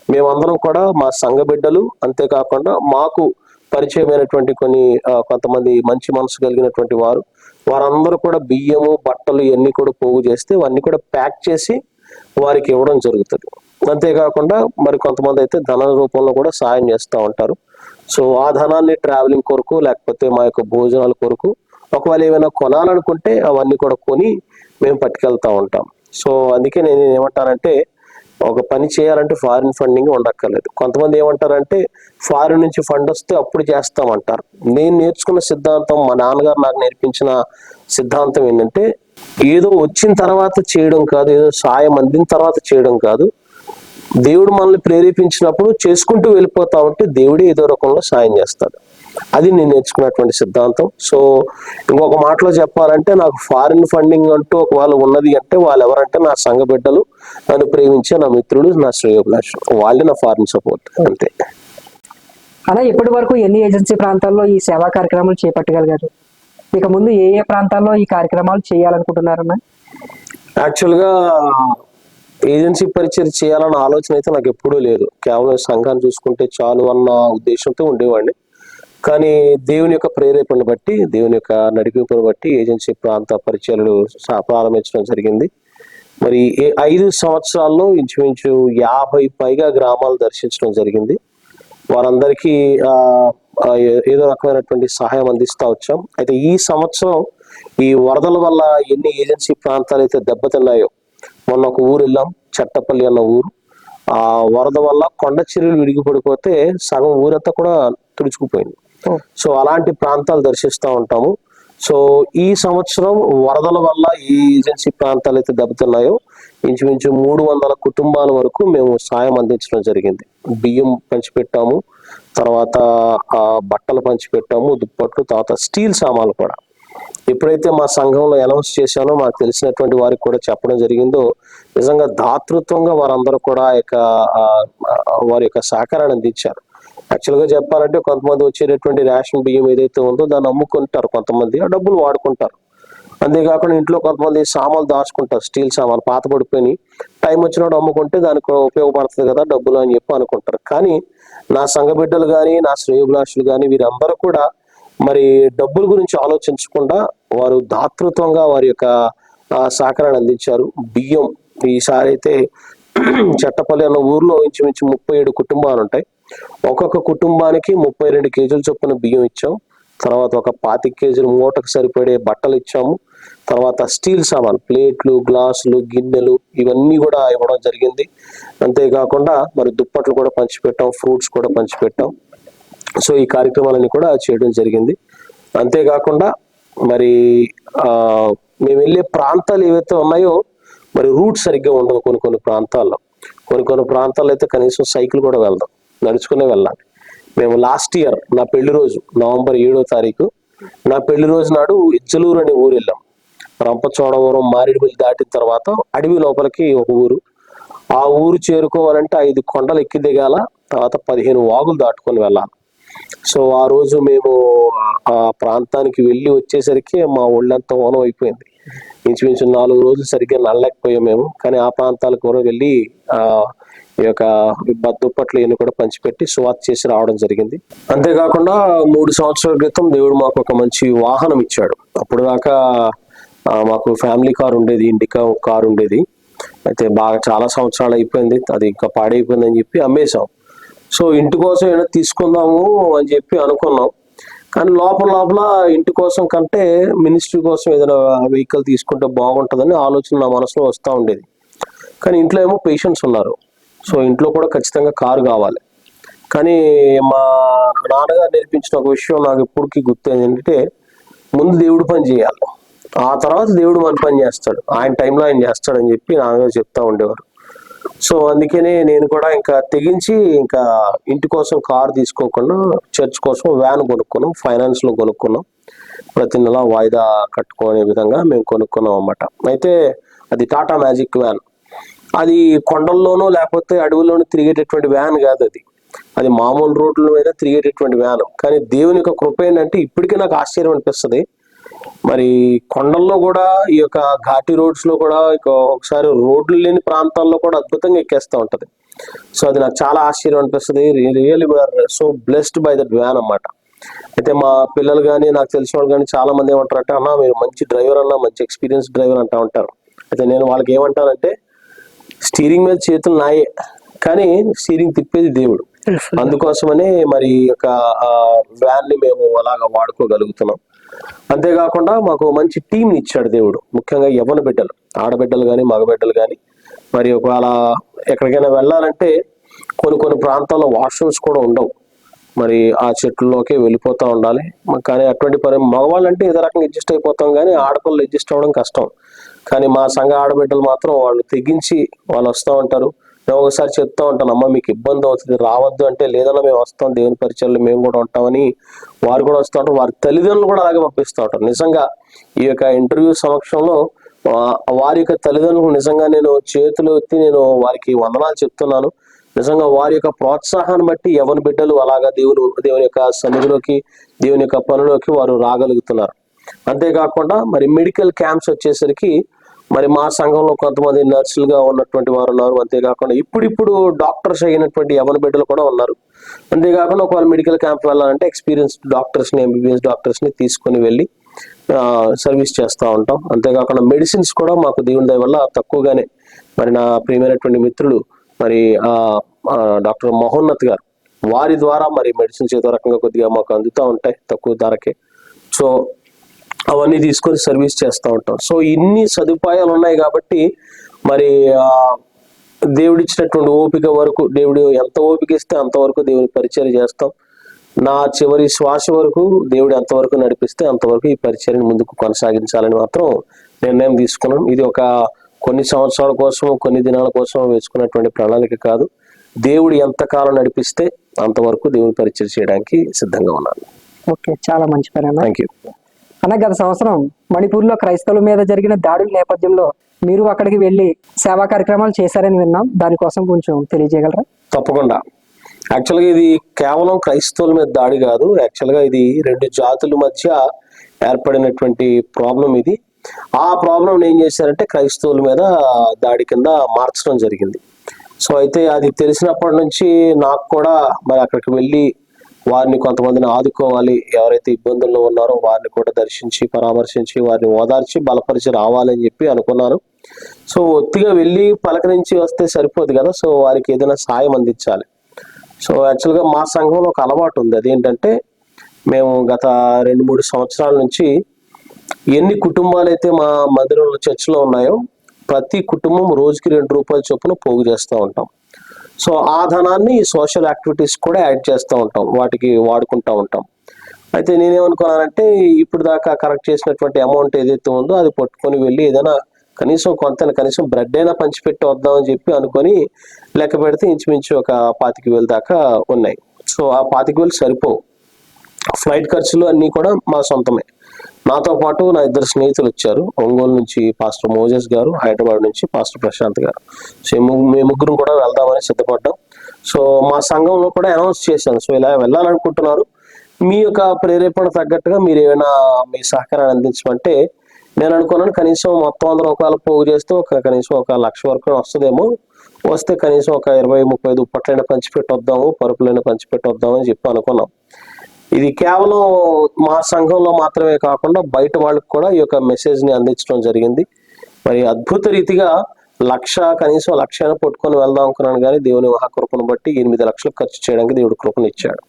మేమందరం కూడా మా సంఘ బిడ్డలు, అంతేకాకుండా మాకు పరిచయమైనటువంటి కొంతమంది మంచి మనసు కలిగినటువంటి వారందరూ కూడా బియ్యము బట్టలు ఇవన్నీ కూడా పోగు చేస్తే అవన్నీ కూడా ప్యాక్ చేసి వారికి ఇవ్వడం జరుగుతుంది. అంతేకాకుండా మరి కొంతమంది అయితే ధన రూపంలో కూడా సాయం చేస్తూ ఉంటారు. సో ఆ ధనాన్ని ట్రావెలింగ్ కొరకు, లేకపోతే మా యొక్క భోజనాల కొరకు, ఒకవేళ ఏమైనా కొనాలనుకుంటే అవన్నీ కూడా కొని మేము పట్టుకెళ్తా ఉంటాం. సో అందుకే నేను ఏమంటానంటే, ఒక పని చేయాలంటే ఫారిన్ ఫండింగ్ ఉండక్కర్లేదు. కొంతమంది ఏమంటారంటే ఫారిన్ నుంచి ఫండ్ వస్తే అప్పుడు చేస్తామంటారు. నేను నేర్చుకున్న సిద్ధాంతం, మా నాన్నగారు నాకు నేర్పించిన సిద్ధాంతం ఏంటంటే, ఏదో వచ్చిన తర్వాత చేయడం కాదు, ఏదో సాయం అందిన తర్వాత చేయడం కాదు. దేవుడు మనల్ని ప్రేరేపించినప్పుడు చేసుకుంటూ వెళ్ళిపోతా ఉంటే దేవుడే ఏదో రకంలో సాయం చేస్తాడు. అది నేను నేర్చుకున్నటువంటి సిద్ధాంతం. సో ఇంకొక మాటలో చెప్పాలంటే, నాకు ఫారిన్ ఫండింగ్ అంటూ ఒకవేళ ఉన్నది అంటే వాళ్ళు ఎవరంటే నా సంఘ బిడ్డలు, నన్ను ప్రేమించే నా మిత్రులు, నా శ్రేయోభిలాషులు, వాళ్ళే నా ఫారిన్ సపోర్ట్, అంతే. అలా ఇప్పటి వరకు ఎన్ని ఏజెన్సీ ప్రాంతాల్లో ఈ సేవా కార్యక్రమాలు చేపట్టగలిగారు? ఇక ముందు ఏ ఏ ప్రాంతాల్లో ఈ కార్యక్రమాలు చేయాలనుకుంటున్నారన్నా? యాక్చువల్గా ఏజెన్సీ పరిచయం చేయాలన్న ఆలోచన అయితే నాకు ఎప్పుడూ లేదు. కేవలం సంఘాన్ని చూసుకుంటే చాలు అన్న ఉద్దేశంతో ఉండేవాడిని. కానీ దేవుని యొక్క ప్రేరేపణను బట్టి, దేవుని యొక్క నడిపింపును బట్టి ఏజెన్సీ ప్రాంత పరిచయాలు ప్రారంభించడం జరిగింది. మరి 5 సంవత్సరాల్లో ఇంచుమించు 50 పైగా గ్రామాలు దర్శించడం జరిగింది. వారందరికీ ఏదో రకమైనటువంటి సహాయం అందిస్తూ వచ్చాం. అయితే ఈ సంవత్సరం ఈ వరదల వల్ల ఎన్ని ఏజెన్సీ ప్రాంతాలు అయితే దెబ్బతిన్నాయో, మొన్న ఒక ఊరు వెళ్ళాం, చట్టపల్లి అన్న ఊరు. ఆ వరద వల్ల కొండ చర్యలు విడిగి పడిపోతే సగం ఊరంతా కూడా తుడుచుకుపోయింది. సో అలాంటి ప్రాంతాలు దర్శిస్తూ ఉంటాము. సో ఈ సంవత్సరం వరదల వల్ల ఈ ఏజెన్సీ ప్రాంతాలు అయితే దెబ్బతిన్నాయో ఇంచుమించు 300 కుటుంబాల వరకు మేము సాయం అందించడం జరిగింది. బియ్యం పంచిపెట్టాము, తర్వాత బట్టలు పంచిపెట్టాము, దుప్పట్లు, తర్వాత స్టీల్ సామాన్లు కూడా. ఎప్పుడైతే మా సంఘంలో అనౌన్స్ చేశానో, మాకు తెలిసినటువంటి వారికి కూడా చెప్పడం జరిగిందో, నిజంగా దాతృత్వంగా వారందరూ కూడా వారి యొక్క సహకారాన్ని అందించారు. యాక్చువల్గా చెప్పాలంటే కొంతమంది వచ్చేటటువంటి రేషన్ బియ్యం ఏదైతే ఉందో దాన్ని అమ్ముకుంటారు, కొంతమంది ఆ డబ్బులు వాడుకుంటారు. అంతేకాకుండా ఇంట్లో కొంతమంది సామాన్లు దాచుకుంటారు, స్టీల్ సామాన్లు పాత పడిపోయి, టైం వచ్చినప్పుడు అమ్ముకుంటే దానికి ఉపయోగపడుతుంది కదా డబ్బులు అని చెప్పి అనుకుంటారు. కానీ నా సంఘ బిడ్డలు కానీ, నా శ్రేయోభిలాషులు కానీ, వీరందరూ కూడా మరి డబ్బుల గురించి ఆలోచించకుండా వారు దాతృత్వంగా వారి యొక్క సహకారాన్ని అందించారు. బియ్యం ఈసారి అయితే చట్టపల్లి అన్న ఊర్లో ఇంచుమించు 37 కుటుంబాలు ఉంటాయి. ఒక్కొక్క కుటుంబానికి 32 కేజీల చొప్పున బియ్యం ఇచ్చాం. తర్వాత ఒక 25 కేజీల మూటకు సరిపడే బట్టలు ఇచ్చాము. తర్వాత స్టీల్ సామాన్, ప్లేట్లు, గ్లాసులు, గిన్నెలు ఇవన్నీ కూడా ఇవ్వడం జరిగింది. అంతేకాకుండా మరి దుప్పట్లు కూడా పంచిపెట్టాం, ఫ్రూట్స్ కూడా పంచిపెట్టాం. సో ఈ కార్యక్రమాలన్నీ కూడా చేయడం జరిగింది. అంతేకాకుండా మరి మేము వెళ్ళే ప్రాంతాలు ఏవైతే ఉన్నాయో మరి రూట్ సరిగ్గా ఉండదు. కొన్ని ప్రాంతాల్లో అయితే కనీసం సైకిల్ కూడా వెళ్దాం, నడుచుకునే వెళ్ళాలి. మేము లాస్ట్ ఇయర్ నా పెళ్లి రోజు నవంబర్ 7వ తారీఖు నా పెళ్లి రోజు నాడు ఇచ్చలూరు అనే ఊరు వెళ్ళాం. రంపచోడవరం మారేడుమిల్లి దాటిన తర్వాత అడవి లోపలికి ఒక ఊరు. ఆ ఊరు చేరుకోవాలంటే 5 కొండలు ఎక్కి దిగాల, తర్వాత 15 వాగులు దాటుకొని వెళ్ళాలి. సో ఆ రోజు మేము ఆ ప్రాంతానికి వెళ్ళి వచ్చేసరికి మా ఒళ్ళంతా ఓనం అయిపోయింది. ఇంచుమించు 4 రోజులు సరిగ్గా నడలేకపోయాం మేము. కానీ ఆ ప్రాంతాలకు కూడా వెళ్ళి ఈ యొక్క దుప్పట్లు ఇవన్నీ కూడా పంచిపెట్టి సువార్త చేసి రావడం జరిగింది. అంతేకాకుండా 3 సంవత్సరాల క్రితం దేవుడు మాకు ఒక మంచి వాహనం ఇచ్చాడు. అప్పుడు దాకా మాకు ఫ్యామిలీ కార్ ఉండేది, ఇండికా కార్ ఉండేది. అయితే బాగా చాలా సంవత్సరాలు అయిపోయింది, అది ఇంకా పాడైపోయింది అని చెప్పి అమ్మేశాం. సో ఇంటి కోసం ఏదైనా తీసుకుందాము అని చెప్పి అనుకున్నాం. కానీ లోపల ఇంటి కోసం కంటే మినిస్ట్రీ కోసం ఏదైనా వెహికల్ తీసుకుంటే బాగుంటుందని ఆలోచన నా మనసులో వస్తూ ఉండేది. కానీ ఇంట్లో ఏమో పేషెంట్స్ ఉన్నారు. సో ఇంట్లో కూడా ఖచ్చితంగా కారు కావాలి. కానీ మా నాన్నగారు నేర్పించిన ఒక విషయం నాకు ఎప్పటికీ గుర్తు ఏంటంటే, ముందు దేవుడు పని చేయాలి, ఆ తర్వాత దేవుడు మన పని చేస్తాడు, ఆయన టైంలో ఆయన చేస్తాడని చెప్పి నాన్నగారు చెప్తా ఉండేవారు. సో అందుకనే నేను కూడా ఇంకా తెగించి ఇంకా ఇంటి కోసం కారు తీసుకోకుండా చర్చ్ కోసం వ్యాన్ కొనుక్కున్నాం, ఫైనాన్స్లో కొనుక్కున్నాం. ప్రతి నెల వాయిదా కట్టుకునే విధంగా మేము కొనుక్కున్నాం అన్నమాట. అయితే అది టాటా మ్యాజిక్ వ్యాన్. అది కొండల్లోనూ లేకపోతే అడవుల్లోనూ తిరిగేటటువంటి వ్యాన్ కాదు, అది మామూలు రోడ్ల మీద తిరిగేటటువంటి వ్యాన్. కానీ దేవుని యొక్క కృప ఏంటంటే ఇప్పటికీ నాకు ఆశ్చర్యం అనిపిస్తుంది. మరి కొండల్లో కూడా ఈ యొక్క ఘాటి రోడ్స్ లో కూడా ఒకసారి రోడ్లు లేని ప్రాంతాల్లో కూడా అద్భుతంగా ఎక్కేస్తూ ఉంటది. సో అది నాకు చాలా ఆశ్చర్యం అనిపిస్తుంది. Really we are so blessed by that van అన్నమాట. అయితే మా పిల్లలు కానీ నాకు తెలిసిన వాళ్ళు కానీ చాలా మంది ఏమంటారంటే, అన్నా మీరు మంచి డ్రైవర్ అన్నా, మంచి ఎక్స్పీరియన్స్ డ్రైవర్ అంటా ఉంటారు. అయితే నేను వాళ్ళకి ఏమంటానంటే, స్టీరింగ్ మీద చేతులు నాయే, కానీ స్టీరింగ్ తిప్పేది దేవుడు. అందుకోసమనే మరి యొక్క వ్యాన్ ని మేము అలాగా వాడుకోగలుగుతున్నాం. అంతేకాకుండా మాకు మంచి టీంని ఇచ్చాడు దేవుడు, ముఖ్యంగా యవ్వన బిడ్డలు, ఆడబిడ్డలు కానీ మగబిడ్డలు కానీ. మరి ఒకవేళ ఎక్కడికైనా వెళ్ళాలంటే కొన్ని ప్రాంతాల్లో వాష్రూమ్స్ కూడా ఉండవు, మరి ఆ చెట్లలోకి వెళ్ళిపోతూ ఉండాలి. కానీ అటువంటి మగవాళ్ళంటే ఏదో రకంగా అడ్జస్ట్ అయిపోతాం, కానీ ఆడపిల్లలు అడ్జస్ట్ అవ్వడం కష్టం. కానీ మా సంఘ ఆడబిడ్డలు మాత్రం వాళ్ళు తెగించి వాళ్ళు వస్తూ ఉంటారు. నేను ఒకసారి చెప్తా ఉంటాను, అమ్మ మీకు ఇబ్బంది అవుతుంది రావద్దు అంటే, లేదన్నా మేము వస్తాం, దేవుని పరిచయాలు మేము కూడా ఉంటామని వారు కూడా వస్తూ ఉంటారు. వారి తల్లిదండ్రులు కూడా అలాగే పంపిస్తూ ఉంటారు. నిజంగా ఈ యొక్క ఇంటర్వ్యూ సమక్షంలో వారి యొక్క తల్లిదండ్రులు నిజంగా నేను చేతులు ఎత్తి నేను వారికి వందనాలు చెప్తున్నాను. నిజంగా వారి యొక్క ప్రోత్సాహాన్ని బట్టి యవ్వన బిడ్డలు అలాగా దేవుని యొక్క సన్నిధిలోకి, దేవుని యొక్క పనులోకి వారు రాగలుగుతున్నారు. అంతేకాకుండా మరి మెడికల్ క్యాంప్స్ వచ్చేసరికి మరి మా సంఘంలో కొంతమంది నర్సులుగా ఉన్నటువంటి వారు ఉన్నారు. అంతేకాకుండా ఇప్పుడు డాక్టర్స్ అయినటువంటి యవ్వన బిడ్డలు కూడా ఉన్నారు. అంతేకాకుండా ఒకవేళ మెడికల్ క్యాంప్ వెళ్ళాలంటే ఎక్స్పీరియన్స్డ్ డాక్టర్స్ని, ఎంబీబీఎస్ డాక్టర్స్ని తీసుకొని వెళ్ళి సర్వీస్ చేస్తూ ఉంటాం. అంతేకాకుండా మెడిసిన్స్ కూడా మాకు దేవుని దయ వల్ల తక్కువగానే, మరి నా ప్రియమైనటువంటి మిత్రులు మరి డాక్టర్ మహోన్నత్ గారు, వారి ద్వారా మరి మెడిసిన్స్ ఏదో రకంగా కొద్దిగా మాకు అందుతూ ఉంటాయి తక్కువ ధరకే. సో అవన్నీ తీసుకొని సర్వీస్ చేస్తూ ఉంటాం. సో ఇన్ని సదుపాయాలు ఉన్నాయి కాబట్టి మరి దేవుడిచ్చినటువంటి ఓపిక వరకు, దేవుడు ఎంత ఓపిక ఇస్తే అంతవరకు దేవుని పరిచర్య చేస్తాం. నా చివరి శ్వాస వరకు దేవుడు ఎంతవరకు నడిపిస్తే అంతవరకు ఈ పరిచర్యను ముందుకు కొనసాగించాలని మాత్రం నిర్ణయం తీసుకున్నాం. ఇది ఒక కొన్ని సంవత్సరాల కోసం, కొన్ని దినాల కోసం వేసుకున్నటువంటి ప్రణాళిక కాదు. దేవుడు ఎంతకాలం నడిపిస్తే అంతవరకు దేవుని పరిచర్య చేయడానికి సిద్ధంగా ఉన్నాను. ఓకే, చాలా మంచి పని అన్న. థ్యాంక్ యూ అన్న. గత సంవత్సరం మణిపూర్లో క్రైస్తవుల మీద జరిగిన దాడుల నేపథ్యంలో మీరు అక్కడికి వెళ్ళి సేవా కార్యక్రమాలు చేశారని విన్నాం, దానికోసం కొంచెం తెలియజేయగలరా? తప్పకుండా. యాక్చువల్గా ఇది కేవలం క్రైస్తవుల మీద దాడి కాదు, యాక్చువల్గా ఇది 2 జాతుల మధ్య ఏర్పడినటువంటి ప్రాబ్లం ఇది. ఆ ప్రాబ్లం ఏం చేశారంటే క్రైస్తవుల మీద దాడి కింద మార్చడం జరిగింది. సో అయితే అది తెలిసినప్పటి నుంచి నాకు కూడా మరి అక్కడికి వెళ్ళి వారిని కొంతమందిని ఆదుకోవాలి, ఎవరైతే ఇబ్బందుల్లో ఉన్నారో వారిని కూడా దర్శించి పరామర్శించి వారిని ఓదార్చి బలపరిచి రావాలని చెప్పి అనుకున్నాను. సో ఒత్తిగా వెళ్ళి పలకరించి వస్తే సరిపోదు కదా, సో వారికి ఏదైనా సాయం అందించాలి. సో యాక్చువల్గా మా సంఘంలో ఒక అలవాటు ఉంది, అదేంటంటే మేము గత 2-3 సంవత్సరాల నుంచి ఎన్ని కుటుంబాలు అయితే మా మందిరంలో చర్చిలో ఉన్నాయో ప్రతి కుటుంబం రోజుకి ₹2 చొప్పున పోగు చేస్తూ ఉంటాం. సో ఆ ధనాన్ని సోషల్ యాక్టివిటీస్ కూడా యాడ్ చేస్తూ ఉంటాం, వాటికి వాడుకుంటూ ఉంటాం. అయితే నేనేమనుకున్నానంటే ఇప్పుడు దాకా కరెక్ట్ చేసినటువంటి అమౌంట్ ఏదైతే ఉందో అది పట్టుకొని వెళ్ళి ఏదైనా కనీసం బ్రెడ్ అయినా పంచిపెట్టి వద్దామని చెప్పి అనుకొని లెక్క పెడితే ఇంచుమించు ఒక 25,000 దాకా ఉన్నాయి. సో ఆ 25,000 సరిపోవు. ఫ్లైట్ ఖర్చులు అన్నీ కూడా మా సొంతమే. నాతో పాటు నా ఇద్దరు స్నేహితులు వచ్చారు. ఒంగోలు నుంచి పాస్టర్ మోజెస్ గారు, హైదరాబాద్ నుంచి పాస్టర్ ప్రశాంత్ గారు. సో మేము ముగ్గురం కూడా వెళ్దామని సిద్ధపడ్డాం. సో మా సంఘంలో కూడా అనౌన్స్ చేశాను, సో ఇలా వెళ్ళాలనుకుంటున్నారు, మీ యొక్క ప్రేరేపణ తగ్గట్టుగా మీరు ఏమైనా మీ సహకారాన్ని అందించమంటే నేను అనుకున్నాను కనీసం మొత్తం అందరం ఒకవేళ పోగు చేస్తే కనీసం 1,00,000 వరకు వస్తుందేమో, వస్తే కనీసం 20-30 దుప్పట్లైనా పంచిపెట్టి వద్దాము, పరుపులైనా పంచిపెట్టి వద్దామని చెప్పి అనుకున్నాం. ఇది కేవలం మా సంఘంలో మాత్రమే కాకుండా బయట వాళ్ళకి కూడా ఈ యొక్క మెసేజ్ ని అందించడం జరిగింది. మరి అద్భుత రీతిగా కనీసం 1,00,000 పట్టుకొని వెళ్దాం అనుకున్నాను, కానీ దేవుని మహాకృపను బట్టి 8 లక్షలు ఖర్చు చేయడానికి దేవుడు కృపనిచ్చాడు.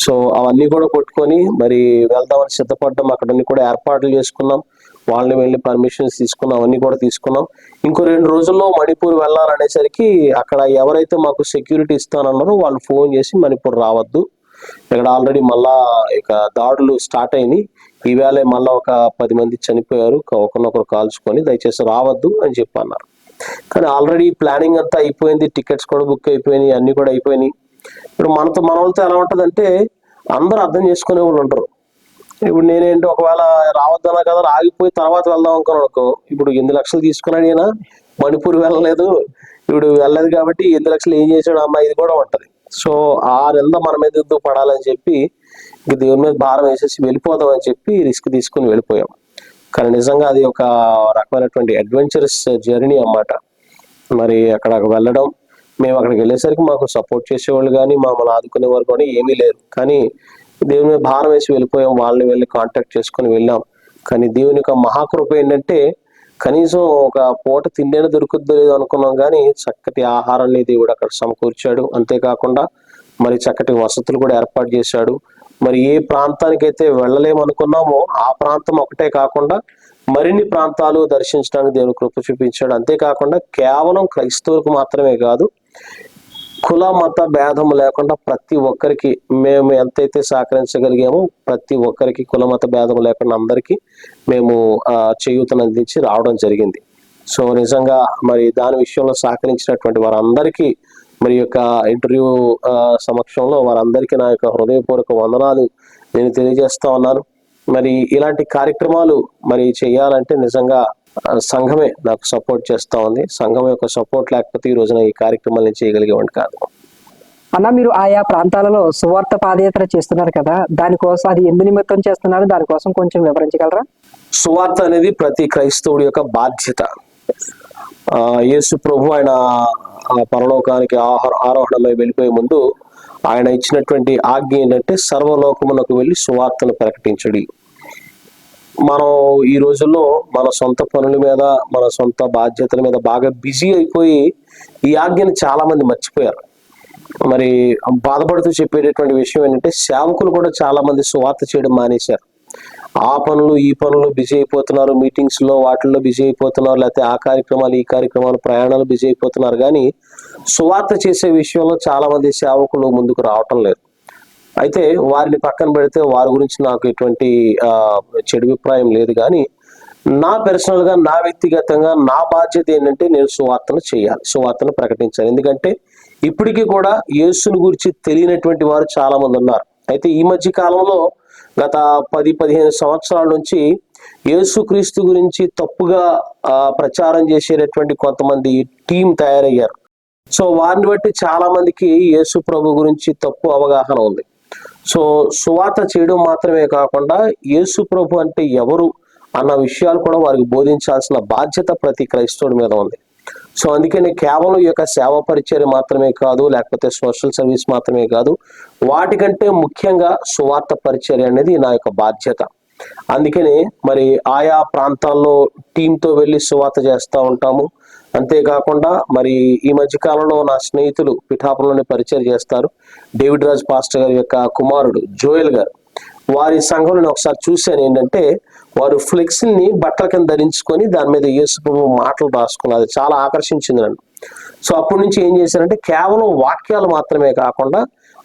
సో అవన్నీ కూడా పట్టుకొని మరి వెళ్దామని సిద్ధపడ్డాం. అక్కడన్నీ కూడా ఏర్పాట్లు చేసుకున్నాం, వాళ్ళని వెళ్ళి పర్మిషన్స్ తీసుకున్నాం, అవన్నీ కూడా తీసుకున్నాం. ఇంకో 2 రోజుల్లో మణిపూర్ వెళ్ళాలనేసరికి అక్కడ ఎవరైతే మాకు సెక్యూరిటీ ఇస్తానన్నారో వాళ్ళు ఫోన్ చేసి మణిపూర్ రావద్దు, ఇక్కడ ఆల్రెడీ మళ్ళా ఇక దాడులు స్టార్ట్ అయినాయి, ఈవేళ మళ్ళా ఒక 10 మంది చనిపోయారు ఒకరినొకరు కాల్చుకొని, దయచేసి రావద్దు అని చెప్పి అన్నారు. కానీ ఆల్రెడీ ప్లానింగ్ అంతా అయిపోయింది, టికెట్స్ కూడా బుక్ అయిపోయినాయి, అన్ని కూడా అయిపోయినాయి. ఇప్పుడు మన వాళ్ళతో ఎలా ఉంటదంటే అందరూ అర్థం చేసుకునే వాళ్ళు ఉంటారు. ఇప్పుడు నేనేంటి ఒకవేళ రావద్దన్నా కదా, ఆగిపోయి తర్వాత వెళ్దాం అనుకున్నాను అనుకో, ఇప్పుడు 8 లక్షలు తీసుకున్నాడు ఈయన, మణిపూర్ వెళ్ళలేదు, ఇప్పుడు వెళ్ళలేదు కాబట్టి 8 లక్షలు ఏం చేశాడు అన్న ఇది కూడా ఉంటది. సో ఆ నింద మన మీద ఎందుకు పడాలని చెప్పి ఇంక దేవుని మీద భారం వేసేసి వెళ్ళిపోదాం అని చెప్పి రిస్క్ తీసుకుని వెళ్ళిపోయాం. కానీ నిజంగా అది ఒక రకమైనటువంటి అడ్వెంచరస్ జర్నీ అన్నమాట. మరి అక్కడ వెళ్ళడం, మేము అక్కడికి వెళ్ళేసరికి మాకు సపోర్ట్ చేసేవాళ్ళు కానీ మమ్మల్ని ఆదుకునేవారు కానీ ఏమీ లేరు. కానీ దేవుని మీద భారం వేసి వెళ్ళిపోయాం, వాళ్ళని వెళ్ళి కాంటాక్ట్ చేసుకుని వెళ్ళాం. కానీ దేవుని యొక్క మహాకృప ఏంటంటే కనీసం ఒక పూట తిండేనే దొరుకుద్దో లేదో అనుకున్నాం, కానీ చక్కటి ఆహారాన్ని దేవుడు అక్కడ సమకూర్చాడు. అంతేకాకుండా మరి చక్కటి వసతులు కూడా ఏర్పాటు చేశాడు. మరి ఏ ప్రాంతానికైతే వెళ్ళలేమనుకున్నామో ఆ ప్రాంతం ఒకటే కాకుండా మరిన్ని ప్రాంతాలు దర్శించడానికి దేవుడు కృప చూపించాడు. అంతేకాకుండా కేవలం క్రైస్తవులకు మాత్రమే కాదు, కుల మత భేదం లేకుండా ప్రతి ఒక్కరికి మేము ఎంతైతే సహకరించగలిగామో ప్రతి ఒక్కరికి కుల మత భేదం లేకుండా అందరికీ మేము చేయూతను అందించి రావడం జరిగింది. సో నిజంగా మరి దాని విషయంలో సహకరించినటువంటి వారందరికీ మరి యొక్క ఇంటర్వ్యూ సమక్షంలో వారందరికీ నా యొక్క హృదయపూర్వక వందనాలు నేను తెలియజేస్తా ఉన్నాను. మరి ఇలాంటి కార్యక్రమాలు మరి చేయాలంటే నిజంగా సంఘమే నాకు సపోర్ట్ చేస్తా ఉంది. సంఘం యొక్క సపోర్ట్ లేకపోతే ఈ రోజున ఈ కార్యక్రమాలను చేయగలిగేవాడిని కాదు. అన్న, మీరు ఆయా ప్రాంతాలలో సువార్త పాదయాత్ర చేస్తున్నారు కదా, దానికోసం అది ఎందు నిమిత్తం చేస్తున్నారు, దానికోసం కొంచెం వివరించగలరా? సువార్త అనేది ప్రతి క్రైస్తవుడి యొక్క బాధ్యత. యేసు ప్రభు ఆయన పరలోకానికి ఆరోహణమై వెళ్ళిపోయే ముందు ఆయన ఇచ్చినటువంటి ఆజ్ఞ ఏంటంటే సర్వలోకమునకు వెళ్ళి సువార్తను ప్రకటించడి. మనం ఈ రోజుల్లో మన సొంత పనుల మీద మన సొంత బాధ్యతల మీద బాగా బిజీ అయిపోయి ఈ ఆజ్ఞని చాలా మంది మర్చిపోయారు. మరి బాధపడుతూ చెప్పేటటువంటి విషయం ఏంటంటే సేవకులు కూడా చాలా మంది సువార్త చేయడం మానేశారు. ఆ పనులు ఈ పనులు బిజీ అయిపోతున్నారు, మీటింగ్స్ లో వాటిల్లో బిజీ అయిపోతున్నారు, లేకపోతే ఆ కార్యక్రమాలు ఈ కార్యక్రమాలు ప్రయాణాలు బిజీ అయిపోతున్నారు. కానీ సువార్త చేసే విషయంలో చాలా మంది సేవకులు ముందుకు రావటం లేదు. అయితే వారిని పక్కన పెడితే వారి గురించి నాకు ఎటువంటి చెడు అభిప్రాయం లేదు. కానీ నా పర్సనల్ గా నా వ్యక్తిగతంగా నా బాధ్యత ఏంటంటే నేను సువార్తను చేయాలి, సువార్తను ప్రకటించాలి. ఎందుకంటే ఇప్పటికీ కూడా యేసుని గురించి తెలియనటువంటి వారు చాలా మంది ఉన్నారు. అయితే ఈ మధ్య కాలంలో గత 10-15 సంవత్సరాల నుంచి యేసుక్రీస్తు గురించి తప్పుగా ప్రచారం చేసేటటువంటి కొంతమంది టీం తయారయ్యారు. సో వారిని బట్టి చాలా మందికి యేసు ప్రభు గురించి తప్పు అవగాహన ఉంది. సో సువార్త చేయడం మాత్రమే కాకుండా యేసు ప్రభు అంటే ఎవరు అన్న విషయాలు కూడా వారికి బోధించాల్సిన బాధ్యత ప్రతి క్రైస్తవుడి మీద ఉంది. సో అందుకని కేవలం ఈ యొక్క సేవ పరిచర్య మాత్రమే కాదు, లేకపోతే సోషల్ సర్వీస్ మాత్రమే కాదు, వాటికంటే ముఖ్యంగా సువార్త పరిచర్య అనేది నా యొక్క బాధ్యత. అందుకని మరి ఆయా ప్రాంతాల్లో టీంతో వెళ్ళి సువార్త చేస్తూ ఉంటాము. అంతేకాకుండా మరి ఈ మధ్య కాలంలో నా స్నేహితులు పిఠాపురంలోనే పరిచయం చేస్తారు. డేవిడ్ రాజ్ పాస్టర్ గారి యొక్క కుమారుడు జోయల్ గారు, వారి సంఘంలో ఒకసారి చూశాను. ఏంటంటే వారు ఫ్లెక్స్ని బట్టల కింద ధరించుకొని దాని మీద యేసు ప్రభు మాటలు రాసుకున్నారు. అది చాలా ఆకర్షించింది నన్ను. సో అప్పటి నుంచి ఏం చేశారంటే కేవలం వాక్యాలు మాత్రమే కాకుండా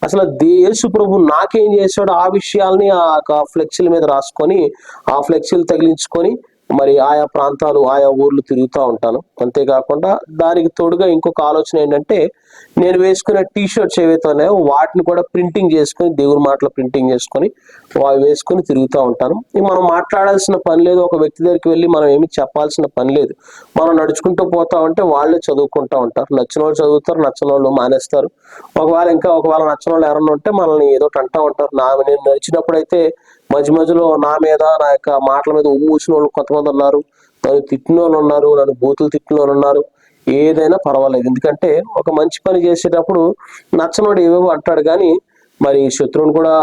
అసలు యేసు ప్రభు నాకేం చేశాడో ఆ విషయాల్ని ఆ ఫ్లెక్సీల మీద రాసుకొని ఆ ఫ్లెక్సీలు తగిలించుకొని మరి ఆయా ప్రాంతాలు ఆయా ఊర్లు తిరుగుతూ ఉంటాను. అంతేకాకుండా దానికి తోడుగా ఇంకొక ఆలోచన ఏంటంటే నేను వేసుకునే టీ షర్ట్స్ ఏవైతే ఉన్నాయో వాటిని కూడా ప్రింటింగ్ చేసుకొని, దేవుని మాటలు ప్రింటింగ్ చేసుకొని అవి వేసుకొని తిరుగుతూ ఉంటాను. మనం మాట్లాడాల్సిన పని లేదు, ఒక వ్యక్తి దగ్గరికి వెళ్ళి మనం ఏమి చెప్పాల్సిన పని లేదు. మనం నడుచుకుంటూ పోతా ఉంటే వాళ్ళే చదువుకుంటూ ఉంటారు. నచ్చిన వాళ్ళు చదువుతారు, నచ్చిన వాళ్ళు మానేస్తారు. ఒకవేళ నచ్చిన వాళ్ళు ఎవరన్నా ఉంటే మనల్ని ఏదో అంటూ ఉంటారు. నేను నడిచినప్పుడు అయితే మధ్య మధ్యలో నా మీద, నా యొక్క మాటల మీద ఊసిన వాళ్ళు కొంతమంది ఉన్నారు, నన్ను తిట్టిన వాళ్ళు ఉన్నారు, నన్ను బూతులు తిట్టిన వాళ్ళు ఉన్నారు. ఏదైనా పర్వాలేదు, ఎందుకంటే ఒక మంచి పని చేసేటప్పుడు నచ్చనోడు ఏవేవో అంటాడు, కానీ మరి శత్రువుని కూడా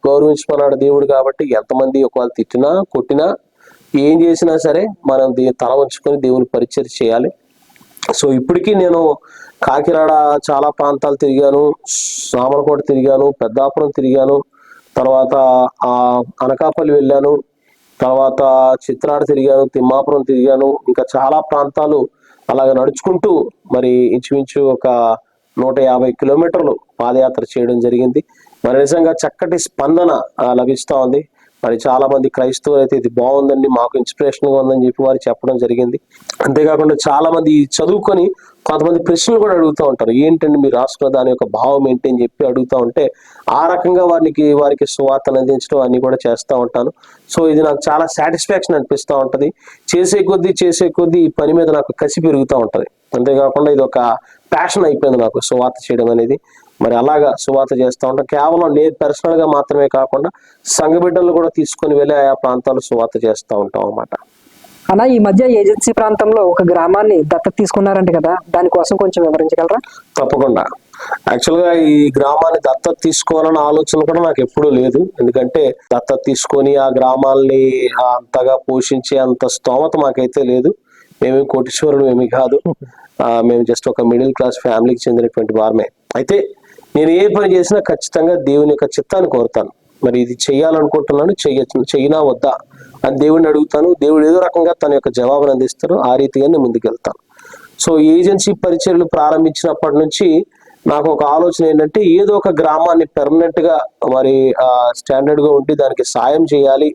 గౌరవించుకున్నాడు దేవుడు. కాబట్టి ఎంతమంది ఒకవేళ తిట్టినా, కొట్టినా, ఏం చేసినా సరే మనం తల వంచుకొని దేవుని పరిచయం చేయాలి. సో ఇప్పటికీ నేను కాకినాడ చాలా ప్రాంతాలు తిరిగాను, సామర్లకోట తిరిగాను, పెద్దాపురం తిరిగాను, తర్వాత అనకాపల్లి వెళ్ళాను, తర్వాత చిత్రాడ తిరిగాను, తిమ్మాపురం తిరిగాను, ఇంకా చాలా ప్రాంతాలు అలాగ నడుచుకుంటూ మరి ఇంచుమించు ఒక 150 కిలోమీటర్లు పాదయాత్ర చేయడం జరిగింది. మరి నిజంగా చక్కటి స్పందన లభిస్తూ ఉంది. మరి చాలా మంది క్రైస్తవులు అయితే ఇది బాగుందండి, మాకు ఇన్స్పిరేషన్ గా ఉందని చెప్పి వారు చెప్పడం జరిగింది. అంతేకాకుండా చాలా మంది చదువుకొని కొంతమంది ప్రశ్నలు కూడా అడుగుతూ ఉంటారు, ఏంటండి మీరు రాసుకున్న దాని యొక్క భావం ఏంటి అని చెప్పి అడుగుతూ ఉంటే ఆ రకంగా వారికి సువార్తను అందించడం అన్ని కూడా చేస్తూ ఉంటాను. సో ఇది నాకు చాలా సాటిస్ఫాక్షన్ అనిపిస్తూ ఉంటది. చేసే కొద్దీ ఈ పని మీద నాకు కసి పెరుగుతూ ఉంటది. అంతేకాకుండా ఇది ఒక ప్యాషన్ అయిపోయింది నాకు సువార్త చేయడం అనేది. మరి అలాగా సువార్త చేస్తూ ఉంటాం. కేవలం నేను పర్సనల్ గా మాత్రమే కాకుండా సంఘ బిడ్డలు కూడా తీసుకొని వెళ్ళి ఆయా ప్రాంతాలు సువార్త చేస్తూ ఉంటాం అన్నమాట. అలా ఈ మధ్య ఏజెన్సీ ప్రాంతంలో ఒక గ్రామాన్ని దత్తత తీసుకున్నారంట కదా, దానికోసం కొంచెం వివరించగలరా? తప్పకుండా. యాక్చువల్ గా ఈ గ్రామాన్ని దత్తత తీసుకోవాలన్న ఆలోచన కూడా నాకు ఎప్పుడూ లేదు. ఎందుకంటే దత్తత తీసుకొని ఆ గ్రామాల్ని అంతగా పోషించే అంత స్తోమత మాకైతే లేదు. మేమేం కోటీశ్వరులు ఏమి కాదు. మేము జస్ట్ ఒక మిడిల్ క్లాస్ ఫ్యామిలీకి చెందినటువంటి వారమే. అయితే నేను ఏ పని చేసినా ఖచ్చితంగా దేవుని యొక్క చిత్తాన్ని కోరుతాను. మరి ఇది చెయ్యాలనుకుంటున్నాను, చెయ్యినా వద్దా అని దేవుడిని అడుగుతాను. దేవుడు ఏదో రకంగా తన యొక్క జవాబును అందిస్తారు. ఆ రీతిగా నేను ముందుకెళ్తాను. సో ఏజెన్సీ పరిచర్యలు ప్రారంభించినప్పటి నుంచి నాకు ఒక ఆలోచన ఏంటంటే ఏదో ఒక గ్రామాన్ని పెర్మనెంట్ గా మరి స్టాండర్డ్ గా ఉండి దానికి సాయం చేయాలి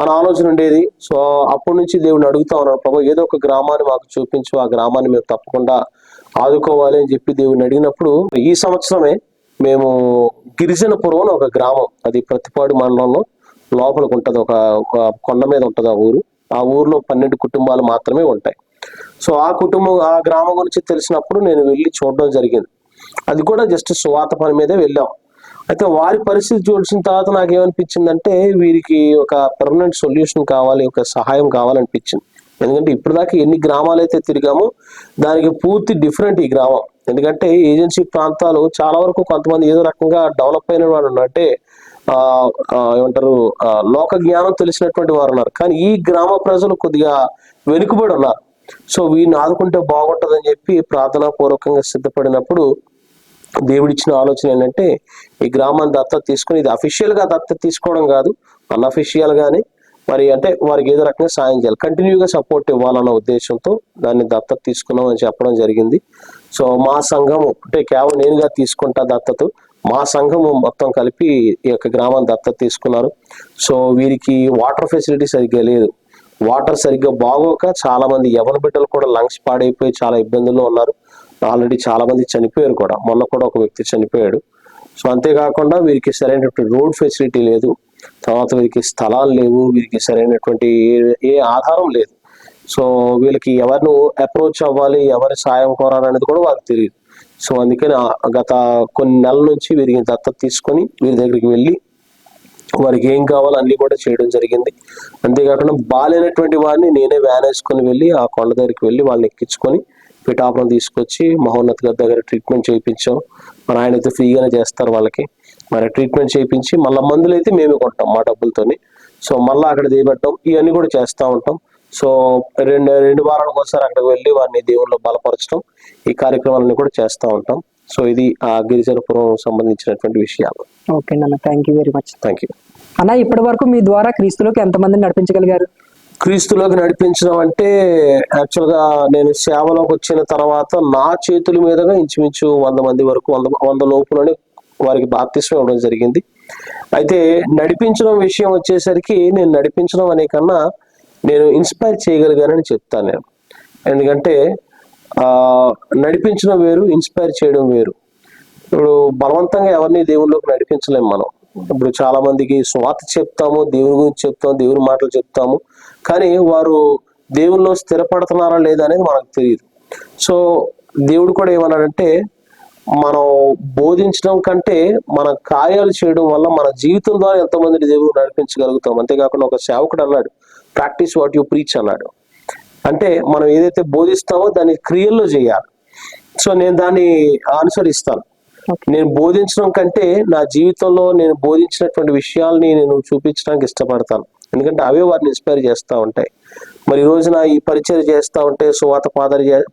అని ఆలోచన ఉండేది. సో అప్పటి నుంచి దేవుడిని అడుగుతా ఉన్నాను, ప్రభు ఏదో ఒక గ్రామాన్ని మాకు చూపించు, ఆ గ్రామాన్ని మేము తప్పకుండా ఆదుకోవాలి అని చెప్పి దేవుడిని అడిగినప్పుడు ఈ సంవత్సరమే మేము గిరిజనపురం అని ఒక గ్రామం, అది ప్రతిపాడు మండలంలో లోపలికి ఉంటది, ఒక కొండ మీద ఉంటది ఆ ఊరు. ఆ ఊర్లో 12 కుటుంబాలు మాత్రమే ఉంటాయి. సో ఆ గ్రామం గురించి తెలిసినప్పుడు నేను వెళ్ళి చూడడం జరిగింది. అది కూడా జస్ట్ సువార్త పని మీదే వెళ్ళాం. అయితే వారి పరిస్థితి చూసిన తర్వాత నాకేమనిపించిందంటే వీరికి ఒక పర్మనెంట్ సొల్యూషన్ కావాలి, ఒక సహాయం కావాలనిపించింది. ఎందుకంటే ఇప్పుడు దాకా ఎన్ని గ్రామాలు అయితే తిరిగామో దానికి పూర్తి డిఫరెంట్ ఈ గ్రామం. ఎందుకంటే ఏజెన్సీ ప్రాంతాలు చాలా వరకు కొంతమంది ఏదో రకంగా డెవలప్ అయిన వాడు ఉన్నట్టే ఏమంటారు లోక జ్ఞానం తెలిసినటువంటి వారు ఉన్నారు. కానీ ఈ గ్రామ ప్రజలు కొద్దిగా వెనుకబడి ఉన్నారు. సో వీరిని ఆదుకుంటే బాగుంటుందని చెప్పి ప్రార్థనా పూర్వకంగా సిద్ధపడినప్పుడు దేవుడిచ్చిన ఆలోచన ఏంటంటే ఈ గ్రామాన్ని దత్తత తీసుకుని, ఇది అఫీషియల్ గా దత్తత తీసుకోవడం కాదు, అన్అఫీషియల్ గానే మరి అంటే వారికి ఏదో రకంగా సాయం చేయాలి, కంటిన్యూగా సపోర్ట్ ఇవ్వాలన్న ఉద్దేశంతో దాన్ని దత్తత తీసుకున్నాం అని చెప్పడం జరిగింది. సో మా సంఘము అంటే కేవలం నేనుగా తీసుకుంటా దత్తత, మా సంఘము మొత్తం కలిపి ఈ యొక్క గ్రామాన్ని దత్తత తీసుకున్నారు. సో వీరికి వాటర్ ఫెసిలిటీ సరిగ్గా లేదు. వాటర్ సరిగ్గా బాగోక చాలా మంది యవన బిడ్డలు కూడా లంగ్స్ పాడైపోయి చాలా ఇబ్బందుల్లో ఉన్నారు. ఆల్రెడీ చాలా మంది చనిపోయారు కూడా, మొన్న కూడా ఒక వ్యక్తి చనిపోయాడు. సో అంతేకాకుండా వీరికి సరైనటువంటి రోడ్ ఫెసిలిటీ లేదు, తర్వాత వీరికి స్థలాలు లేవు, వీరికి సరైనటువంటి ఏ ఆధారం లేదు. సో వీళ్ళకి ఎవరిని అప్రోచ్ అవ్వాలి, ఎవరి సాయం కోరాలనేది కూడా వారికి తెలియదు. సో అందుకని గత కొన్ని నెలల నుంచి వీరికి దత్తత తీసుకొని వీరి దగ్గరికి వెళ్ళి వారికి ఏం కావాలో అన్ని కూడా చేయడం జరిగింది. అంతేకాకుండా బాలేనటువంటి వారిని నేనే వ్యాన్ వేసుకొని వెళ్ళి ఆ కొండ దగ్గరికి వెళ్ళి వాళ్ళని ఎక్కించుకొని పిఠాపురం తీసుకొచ్చి మహోన్నత్ గారి దగ్గర ట్రీట్మెంట్ చేయించాం. మరి ఆయన అయితే ఫ్రీగానే చేస్తారు వాళ్ళకి. మరి ట్రీట్మెంట్ చేయించి మళ్ళీ మందులు అయితే మేమే కొంటాం మా డబ్బులతోని. సో మళ్ళీ అక్కడ దిగబెట్టడం ఇవన్నీ కూడా చేస్తూ ఉంటాం. సో రెండు వారాలకు ఒకసారి అక్కడికి వెళ్ళి వారిని దేవుళ్ళు బలపరచడం, ఈ కార్యక్రమాలన్నీ కూడా చేస్తూ ఉంటాం. సో ఇది ఆ గిరిజనపురం సంబంధించినటువంటి విషయాలు. ఓకే అన్న, thank you very much. Thank you అన్న. ఇప్పటి వరకు మీ ద్వారా క్రీస్తులోకి ఎంతమందిని నడిపించగలిగారు? క్రీస్తులోకి నడిపించడం అంటే యాక్చువల్ గా నేను సేవలోకి వచ్చిన తర్వాత నా చేతుల మీదుగా ఇంచుమించు 100 మంది వరకు 100 లోపులోనే వారికి బాప్తిస్మం ఇవ్వడం జరిగింది. అయితే నడిపించడం విషయం వచ్చేసరికి నేను నడిపించడం అనే కన్నా నేను ఇన్స్పైర్ చేయగలిగానని చెప్తాను నేను. ఎందుకంటే నడిపించడం వేరు, ఇన్స్పైర్ చేయడం వేరు. ఇప్పుడు బలవంతంగా ఎవరిని దేవుళ్ళలోకి నడిపించలేము మనం. ఇప్పుడు చాలా మందికి స్వార్థ చెప్తాము, దేవుని గురించి చెప్తాము, దేవుని మాటలు చెప్తాము, కానీ వారు దేవుల్లో స్థిరపడుతున్నారా లేదా అనేది మనకు తెలియదు. సో దేవుడు కూడా ఏమన్నాడంటే, మనం బోధించడం కంటే మన కార్యాలు చేయడం వల్ల మన జీవితం ద్వారా ఎంతోమందిని దేవుడు నడిపించగలుగుతాం. అంతేకాకుండా ఒక సేవకుడు అన్నాడు, ప్రాక్టీస్ వాట్ యు ప్రీచ్ అన్నాడు. అంటే మనం ఏదైతే బోధిస్తామో దాన్ని క్రియల్లో చేయాలి. సో నేను దాన్ని అనుసరిస్తాను. నేను బోధించడం కంటే నా జీవితంలో నేను బోధించినటువంటి విషయాల్ని నేను చూపించడానికి ఇష్టపడతాను. ఎందుకంటే అవే వారిని ఇన్స్పైర్ చేస్తూ ఉంటాయి. మరి ఈ రోజున ఈ పరిచయం చేస్తూ ఉంటే, సువాత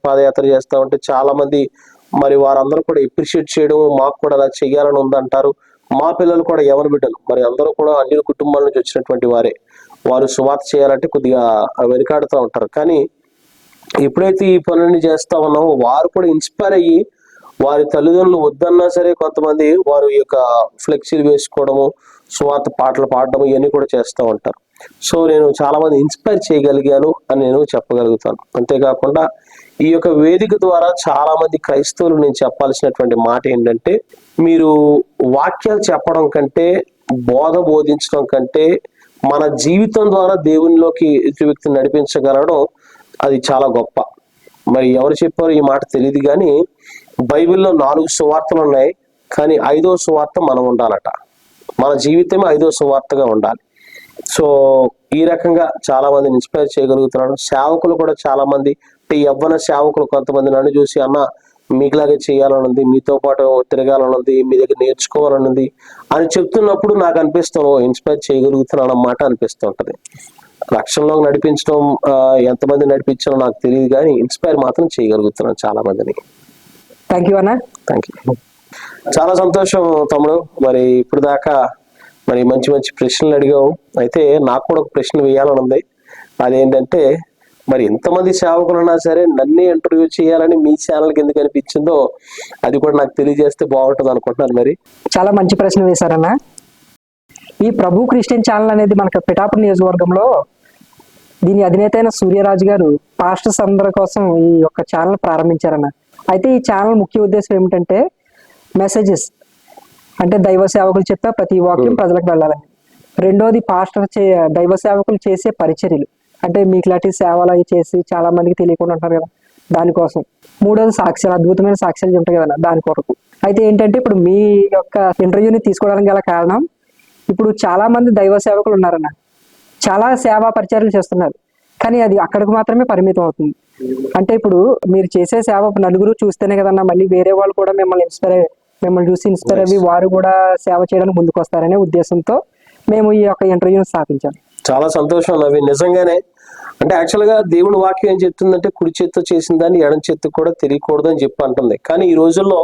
పాదయాత్ర చేస్తూ ఉంటే చాలా మంది మరి వారందరూ కూడా ఎప్రిషియేట్ చేయడం, మాకు కూడా అలా చెయ్యాలని ఉందంటారు. మా పిల్లలు కూడా యవన బిడ్డలు, మరి అందరూ కూడా అన్ని కుటుంబాల నుంచి వచ్చినటువంటి వారే. వారు సువార్త చేయాలంటే కొద్దిగా వెనుకాడుతూ ఉంటారు. కానీ ఎప్పుడైతే ఈ పనులని చేస్తా ఉన్నామో వారు కూడా ఇన్స్పైర్ అయ్యి వారి తల్లిదండ్రులు వద్దన్నా సరే కొంతమంది వారు ఈ యొక్క ఫ్లెక్సీలు వేసుకోవడము, సువార్త పాటలు పాడడం ఇవన్నీ కూడా చేస్తూ ఉంటారు. సో నేను చాలా మంది ఇన్స్పైర్ చేయగలిగాను అని నేను చెప్పగలుగుతాను. అంతేకాకుండా ఈ యొక్క వేదిక ద్వారా చాలా మంది క్రైస్తవులు నేను చెప్పాల్సినటువంటి మాట ఏంటంటే, మీరు వాక్యాలు చెప్పడం కంటే, బోధించడం కంటే మన జీవితం ద్వారా దేవునిలోకి ఎదుటి వ్యక్తిని నడిపించగలడం అది చాలా గొప్ప. మరి ఎవరు చెప్పారో ఈ మాట తెలియదు, కానీ బైబిల్లో 4 సువార్తలు ఉన్నాయి, కానీ 5వ సువార్త మనం ఉండాలట. మన జీవితమే 5వ సువార్తగా ఉండాలి. సో ఈ రకంగా చాలా మందిని ఇన్స్పైర్ చేయగలుగుతున్నాడు. సేవకులు కూడా చాలా మంది, యవ్వన సేవకులు కొంతమంది నన్ను చూసి, అన్న మీకులాగే చేయాలనుంది, మీతో పాటు తిరగాలనుంది, మీ దగ్గర నేర్చుకోవాలనుంది అని చెప్తున్నప్పుడు నాకు అనిపిస్తాను, ఇన్స్పైర్ చేయగలుగుతున్నాను అన్నమాట అనిపిస్తూ ఉంటది. రక్షణలోకి నడిపించడం ఎంతమంది నడిపించాలో నాకు తెలియదు, కానీ ఇన్స్పైర్ మాత్రం చేయగలుగుతున్నాను చాలా మందిని. థ్యాంక్ యూ అన్న. Thank you. చాలా సంతోషం తమ్ముడు. మరి ఇప్పుడు దాకా మరి మంచి మంచి ప్రశ్నలు అడిగావు. అయితే నాకు కూడా ఒక ప్రశ్న వేయాలని ఉంది. అదేంటంటే, మరి ఎంతమంది సేవకులు ఉన్నా సరే నన్నే ఇంటర్వ్యూ చేయాలని మీ ఛానల్కి ఎందుకు అనిపించిందో అది కూడా నాకు తెలియజేస్తే బాగుంటుంది అనుకుంటున్నాను. మరి చాలా మంచి ప్రశ్న వేశారన్న. ఈ ప్రభు క్రిస్టియన్ ఛానల్ అనేది మనకు పిఠాపురం నియోజకవర్గంలో దీని అధినేత అయిన సూర్యరాజు గారు పాస్టర్స్ అందరి కోసం ఈ యొక్క ఛానల్ ప్రారంభించారన్న. అయితే ఈ ఛానల్ ముఖ్య ఉద్దేశం ఏమిటంటే, మెసేజెస్ అంటే దైవ సేవకులు చెప్పే ప్రతి వాక్యం ప్రజలకు వెళ్ళాలని. రెండోది దైవ సేవకులు చేసే పరిచర్యలు, అంటే మీకులాంటి సేవలు అవి చేసి చాలా మందికి తెలియకుండా ఉంటారు కదా, దానికోసం. మూడోది సాక్ష్యాలు, అద్భుతమైన సాక్ష్యాలు ఉంటాయి కదా, దాని కొరకు. అయితే ఏంటంటే, ఇప్పుడు మీ యొక్క ఇంటర్వ్యూని తీసుకోవడానికి గల కారణం, ఇప్పుడు చాలా మంది దైవ సేవకులు ఉన్నారన్న, చాలా సేవా పరిచర్యలు చేస్తున్నారు, కానీ అది అక్కడికి మాత్రమే పరిమితం అవుతుంది. అంటే ఇప్పుడు మీరు చేసే సేవ నలుగురు చూస్తేనే కదన్నా మళ్ళీ వేరే వాళ్ళు కూడా మిమ్మల్ని చూసి ఇన్స్పైర్ అయ్యి వారు కూడా సేవ చేయడానికి ముందుకు వస్తారనే ఉద్దేశంతో మేము ఈ యొక్క ఇంటర్వ్యూని స్థాపించాం. చాలా సంతోషం నవీన్. నిజంగానే అంటే యాక్చువల్గా దేవుని వాక్యం ఏం చెప్తుందంటే, కుడి చేత్తో చేసిన దాన్ని ఎడం చేత్తో కూడా తెలియకూడదు అని చెప్పి అంటుంది. కానీ ఈ రోజుల్లో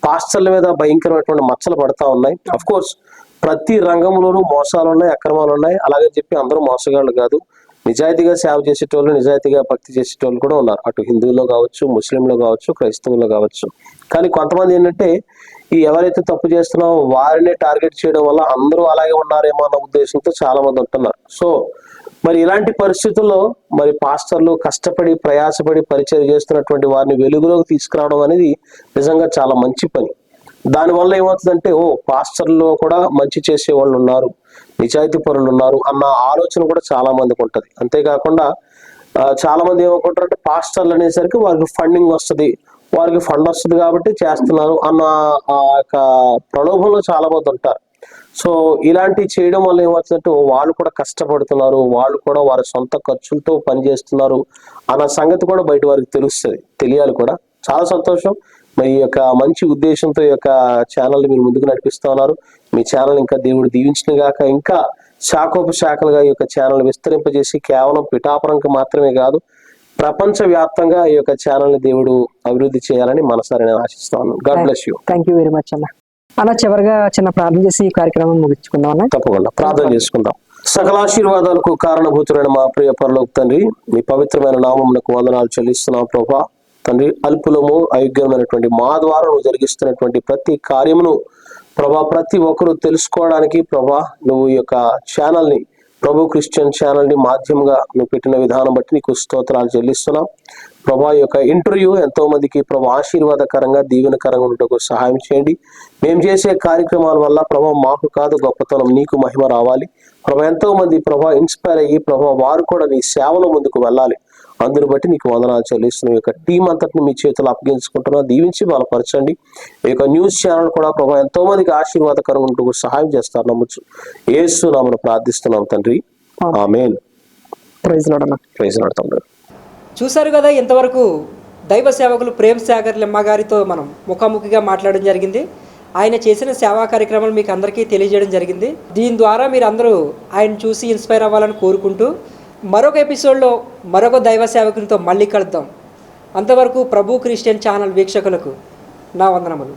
పాస్టర్ల మీద భయంకరమైనటువంటి మచ్చలు పడతా ఉన్నాయి. అఫ్ కోర్స్ ప్రతి రంగంలోనూ మోసాలు ఉన్నాయి, అక్రమాలు ఉన్నాయి. అలాగని చెప్పి అందరూ మోసగాళ్ళు కాదు. నిజాయితీగా సేవ చేసేటోళ్ళు, నిజాయితీగా భక్తి చేసేటోళ్ళు కూడా ఉన్నారు. అటు హిందువుల్లో కావచ్చు, ముస్లింలో కావచ్చు, క్రైస్తవుల్లో కావచ్చు. కానీ కొంతమంది ఏంటంటే, ఈ ఎవరైతే తప్పు చేస్తున్నారో వారినే టార్గెట్ చేయడం వల్ల అందరూ అలాగే ఉన్నారేమో అన్న ఉద్దేశంతో చాలా మంది ఉంటున్నారు. సో మరి ఇలాంటి పరిస్థితుల్లో మరి పాస్టర్లు కష్టపడి ప్రయాసపడి పరిచయం చేస్తున్నటువంటి వారిని వెలుగులోకి తీసుకురావడం అనేది నిజంగా చాలా మంచి పని. దానివల్ల ఏమవుతుందంటే, పాస్టర్లో కూడా మంచి చేసే వాళ్ళు ఉన్నారు, నిజాయితీ పరులు ఉన్నారు అన్న ఆలోచన కూడా చాలా మందికి ఉంటది. అంతేకాకుండా చాలా మంది ఏమనుకుంటారంటే, పాస్టర్లు అనేసరికి వారికి ఫండింగ్ వస్తుంది, వారికి ఫండ్ వస్తుంది కాబట్టి చేస్తున్నారు అన్న ఆ యొక్క ప్రలోభంలో చాలా మంది ఉంటారు. సో ఇలాంటి చేయడం వల్ల ఏమవుతుందంటే, వాళ్ళు కూడా కష్టపడుతున్నారు, వాళ్ళు కూడా వారి సొంత ఖర్చులతో పనిచేస్తున్నారు అన్న సంగతి కూడా బయట వారికి తెలుస్తుంది, తెలియాలి కూడా. చాలా సంతోషం. మరి ఈ యొక్క మంచి ఉద్దేశంతో ఈ యొక్క ఛానల్ని మీరు ముందుకు నడిపిస్తూ ఉన్నారు. మీ ఛానల్ ఇంకా దేవుడు దీవించిన గాక, ఇంకా శాఖోపశాఖలుగా ఈ యొక్క ఛానల్ విస్తరింపజేసి కేవలం పిఠాపురంకి మాత్రమే కాదు, ప్రపంచ వ్యాప్తంగా ఈ యొక్క ఛానల్ ని దేవుడు అభివృద్ధి చేయాలని మనసారి నేను ఆశిస్తాను. God bless you. Thank you very much అన్న. అలా చివరిగా చిన్న ప్రార్థన చేసి ఈ కార్యక్రమం ముగించుకుందాం అన్న. తప్పకుండా ప్రార్థన చేసుకుందాం. సకలాశీర్వాదాలకు కారణభూతులైన మా ప్రియ పరలోక తండ్రి, మీ పవిత్రమైన నామమునకు వందనాలు చెల్లిస్తున్నాం ప్రభా. తండ్రి, అల్పులము అయోగ్యమైనటువంటి మా ద్వారా నువ్వు జరిగిస్తున్నటువంటి ప్రతి కార్యమును ప్రభా ప్రతి ఒక్కరూ తెలుసుకోవడానికి ప్రభా నువ్వు ఈ యొక్క ఛానల్ని, ప్రభు క్రిస్టియన్ ఛానల్ని మాధ్యమంగా నువ్వు పెట్టిన విధానం బట్టి నీకు స్తోత్రాలు చెల్లిస్తున్నాం. ప్రభా ఈ యొక్క ఇంటర్వ్యూ ఎంతో మందికి ప్రభా ఆశీర్వాదకరంగా దీవెనకరంగా ఉండటకు సహాయం చేయండి. మేము చేసే కార్యక్రమాల వల్ల ప్రభా మాకు కాదు గొప్పతనం, నీకు మహిమ రావాలి ప్రభా. ఎంతో మంది ప్రభా ఇన్స్పైర్ అయ్యి ప్రభా వారు కూడా నీ సేవలో ముందుకు వెళ్ళాలి. అందుని బట్టి నీకు వందనాలు చెల్లిస్తున్నాం. ఈ యొక్క టీం అంతటిని మీ చేతులు అప్పగించుకుంటున్నా, దీవించి బలపరచండి. ఈ యొక్క న్యూస్ ఛానల్ కూడా ప్రభా ఎంతో మందికి ఆశీర్వాదకరంగా ఉండటకు సహాయం చేస్తారు నమ్మచ్చు. యేసు నామమున ప్రార్థిస్తున్నాం తండ్రి, ఆమేన్. ప్రైజ్ లార్డ్ అన్న. ప్రైజ్ లార్డ్ తండ్రి. చూశారు కదా, ఇంతవరకు దైవ సేవకులు ప్రేమ్ సాగర్ లెమ్మ గారితో మనం ముఖాముఖిగా మాట్లాడడం జరిగింది. ఆయన చేసిన సేవా కార్యక్రమాలు మీకు అందరికీ తెలియజేయడం జరిగింది. దీని ద్వారా మీరు అందరూ ఆయన చూసి ఇన్స్పైర్ అవ్వాలని కోరుకుంటూ మరొక ఎపిసోడ్లో మరొక దైవ సేవకునితో మళ్ళీ కలుద్దాం. అంతవరకు ప్రభు క్రిస్టియన్ ఛానల్ వీక్షకులకు నా వందనములు.